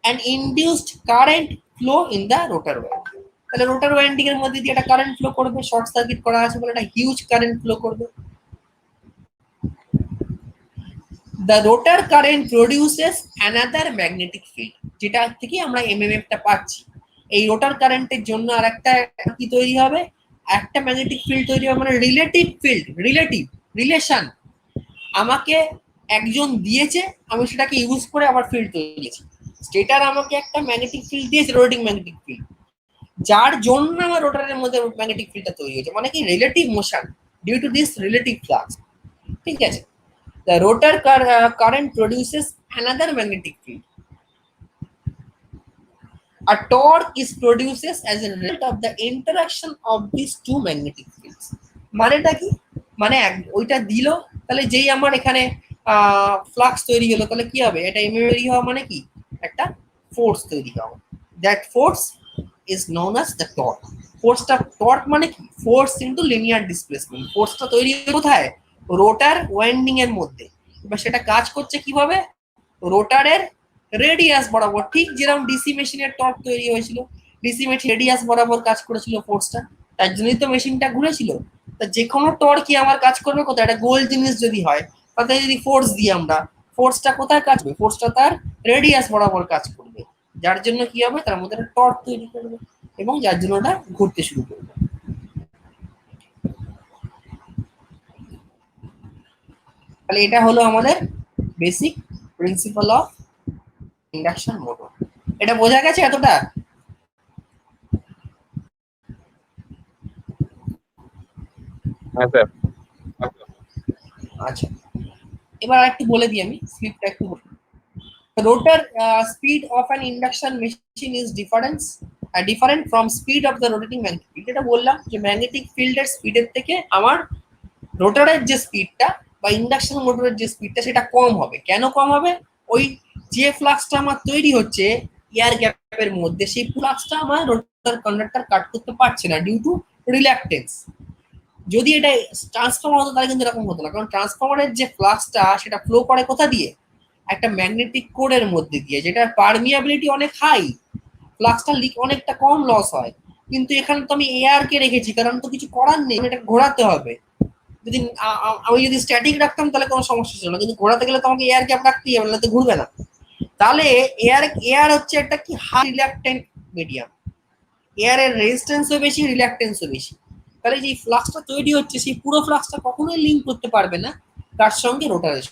Speaker 2: and induced current flow in the rotor winding। তাহলে রোটার winding এর মধ্যে দিয়ে একটা কারেন্ট ফ্লো করবে, শর্ট সার্কিট করা আছে বলে একটা হিউজ কারেন্ট ফ্লো করবে। The rotor current produces another magnetic field, যেটা থেকে আমরা এমএমএফ টা পাচ্ছি। এই রোটার কারেন্টের জন্য আরেকটা কি তৈরি হবে, একটা ম্যাগনেটিক ফিল্ড তৈরি হবে, মানে রিলেটিভ ফিল্ড, রিলেশন আমাকে একজন দিয়েছে, আমি সেটাকে ইউজ করে আবার ফিল্ড তৈরি করেছি। স্টেটার আমাকে একটা ম্যাগনেটিক ফিল্ড দিয়েছে, রোটেটিং ম্যাগনেটিক ফিল্ড, যার জন্য আমার রোটারের মধ্যে ম্যাগনেটিক ফিল্ডটা তৈরি হয়েছে, মানে কি relative motion due to this relative flux, ঠিক আছে। The rotor current produces another magnetic field. A torque is produced as a result of the interaction of these two magnetic fields. মানেটা কি, মানে ওইটা দিল, তাহলে যেই আমার এখানে ফ্লাক্স তৈরি হলো, তাহলে কি হবে, এটা এমএমএফ তৈরি হওয়া মানে কি একটা ফোর্স তৈরি হওয়া, that force is known as the torque। ফোর্সটা, টর্ক মানে কি, ফোর্স ইনটু লিনিয়ার ডিসপ্লেসমেন্ট। ফোর্সটা তৈরি কোথায়, রোটার ওয়াইন্ডিং এর মধ্যে। এবার সেটা কাজ করছে কিভাবে, রোটারের রেডিয়াস বরাবর, ঠিক যেরকম ডিসি মেশিনের টর্ক তৈরি হয়েছিল, ডিসি মেশিন রেডিয়াস বরাবর কাজ করেছিল ফোর্সটা, তার জন্যই তো মেশিনটা ঘুরেছিল। তা যে কোনো টর্কই আমার কাজ করবে কোথায়, একটা গোল জিনিস যদি হয়, তাতে যদি ফোর্স দিই আমরা, ফোর্সটা কোথায় কাজ করবে, ফোর্সটা তার রেডিয়াস বরাবর কাজ করবে, যার জন্য কি হবে, তার মধ্যে একটা টর্ক তৈরি করবে এবং যার জন্য ওটা ঘুরতে শুরু করবে। তাহলে এটা হলো আমাদের basic principal of induction motor. এটা বোঝা গেছে এতটা?
Speaker 1: হ্যাঁ স্যার।
Speaker 2: আচ্ছা, এবার একটু বলে দিই আমি, স্লিপটা একটু বলি। Rotor speed of an induction machine is different from speed of the rotating magnetic field. এটা বললাম যে ম্যাগনেটিক ফিল্ডের স্পিডের থেকে আমার রোটরের যে স্পিডটা বা ইন্ডাকশন মোটরের যে স্পিডটা সেটা কম হবে। কেন কম হবে? ওই যে ফ্লাক্সটা আমার তৈরি হচ্ছে এয়ার গ্যাপের মধ্যে, সেই ফ্লাক্সটা আমার রোটার কন্ডাক্টর কাট করতে পারছে না ডিউ টু রিল্যাকটেন্স। যদি এটা ট্রান্সফর্মার হতো তাহলে কিন্তু এরকম হতো না, কারণ ট্রান্সফর্মারের যে ফ্লাক্সটা সেটা ফ্লো করে কোথা দিয়ে? একটা ম্যাগনেটিক কোরের মধ্যে দিয়ে, যেটা পারমিয়াবিলিটি অনেক হাই, ফ্লাক্সটা লিক অনেকটা কম লস হয়। কিন্তু এখানে তো আমি এয়ার কে রেখেছি, কারণ তো কিছু করার নেই, এটা ঘোরাতে হবে। যদি আমি যদি স্ট্যাটিক রাখতাম তাহলে কোনো সমস্যা ছিল না, কিন্তু ঘোরাতে গেলে তো আমাকে এয়ার গ্যাপ রাখতেই হবে, নাহলে তো ঘুরবে না। তাহলে এয়ার হচ্ছে একটা কি হাই রিল্যাক্টেন্ট মিডিয়াম, এয়ারের রেজিস্ট্যান্সও বেশি, রিল্যাক্টেন্সও বেশি। তাহলে যে ফ্লাক্সটা তৈরি হচ্ছে সেই পুরো ফ্লাক্সটা কখনোই লিঙ্ক করতে পারবে না তার সঙ্গে রোটারের।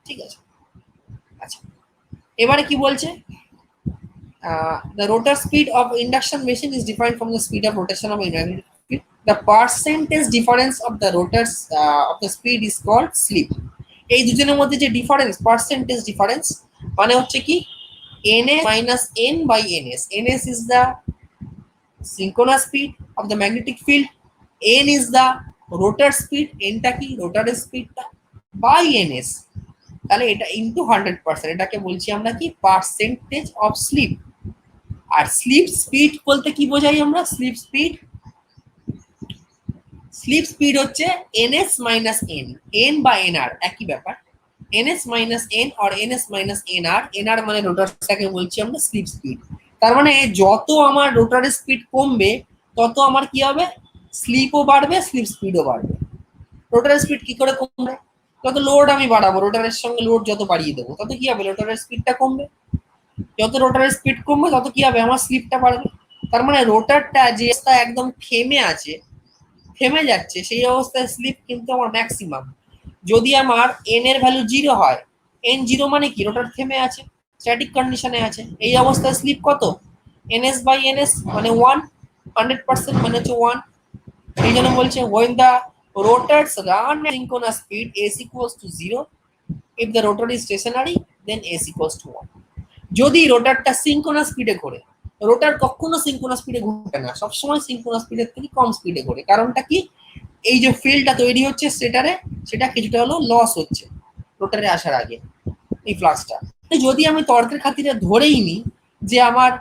Speaker 2: ঠিক আছে, আচ্ছা এবারে কি বলছে? The rotor speed of induction machine is different from the speed of rotation of magnetic field. The percentage difference of the rotors of the speed is called slip. এই দুজনের মধ্যে যে ডিফারেন্স, পার্সেন্টেজ ডিফারেন্স, মানে হচ্ছে কি ns minus n by ns. ns is the synchronous speed of the magnetic field, n is the rotor speed, n টা কি রোটারের স্পিডটা, by ns, তাহলে এটা ইনটু 100%, এটাকে বলছি আমরা কি পার্সেন্টেজ অফ স্লিপ। আর স্লিপ স্পিড বলতে কি বোঝাই আমরা? স্লিপ স্পিড হচ্ছে ns minus n, n বা nr একই ব্যাপার, ns minus n or ns minus nr, nr মানে রোটারটাকে বলছি আমরা স্লিপ স্পিড। তার মানে যত আমার রোটারের স্পিড কমবে তত আমার কি হবে? স্লিপও বাড়বে, স্লিপ স্পিডও বাড়বে। রোটারের স্পিড কি করে কমবে? যত লোড আমি বাড়াবো, রোটারের সঙ্গে লোড যত বাড়িয়ে দেবো তত কি হবে? রোটারের স্পিডটা কমবে। যত রোটারের স্পিড কমবে তত কি হবে? আমার স্লিপটা বাড়বে। তার মানে রোটারটা যে একদম থেমে আছে, থেমে যাচ্ছে, সেই অবস্থায় স্লিপ কিন্তু আমার ম্যাক্সিমাম। যদি আমার এন এর ভ্যালু 0 হয়, এন 0 মানে কি? রোটার থেমে আছে, স্ট্যাটিক কন্ডিশনে আছে, এই অবস্থায় স্লিপ কত? ns বাই ns মানে 1, 100% মানে হচ্ছে 1। এই জন্য বলছে when the rotors run at synchronous speed s equals to 0, if the rotor is stationary then s equals to 1. যদি রোটারটা সিনক্রোনাস স্পিডে ঘোরে, রোটার কখনো সিনক্রোনাস স্পিডে ঘুরবে না, সবসময় সিনক্রোনাস স্পিডের থেকে কম স্পিডে ঘোরে। কারণটা কি? এই যে ফিল্ডটা তৈরি হচ্ছে স্টেটারে, সেটা কিছুটা হলো লস হচ্ছে রোটারে আসার আগে, এই ফ্লাক্সটা। যদি আমি তর্কের খাতিরে ধরেই নিই যে আমার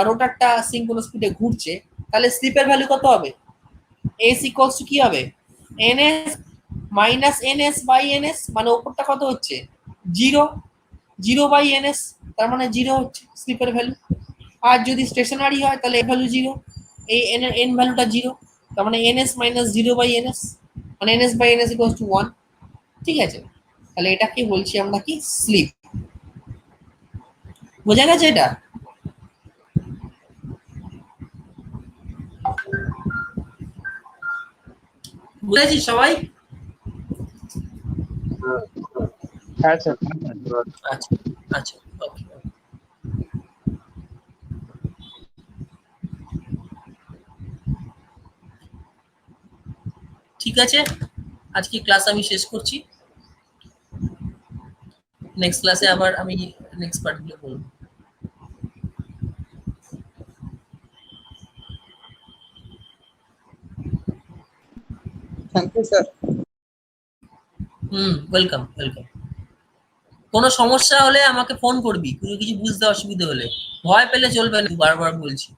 Speaker 2: রোটারটা সিনক্রোনাস স্পিডে ঘুরছে, তাহলে স্লিপের ভ্যালু কত হবে? s ইকুয়ালস টু কি হবে? ns minus ns by ns, মানে উপরটা কত হচ্ছে? 0, 0 বাই ns, তার মানে 0 হচ্ছে স্লিপের ভ্যালু। আর যদি স্টেশনারি হয় তাহলে এ ভ্যালু 0, এই n ভ্যালুটা 0, তার মানে ns মাইনাস 0 বাই ns, মানে ns by ns equals to 1। ঠিক আছে, তাহলে এটাকে বলছি আমরা কি? স্লিপ। বোঝা গেছে এটা? বুঝেছি সবাই?
Speaker 5: হ্যাঁ স্যার।
Speaker 2: আচ্ছা আচ্ছা, ওকে। ঠিক আছে, আজকে ক্লাস আমি শেষ করছি। নেক্সট ক্লাসে আবার আমি নেক্সট পার্টগুলো বলবো।
Speaker 5: Thank you sir.
Speaker 2: Welcome welcome. কোনো সমস্যা হলে আমাকে ফোন করবি, কোনো কিছু বুঝতে অসুবিধা হলে। ভয় পেলে চলবে না, বারবার বলছি।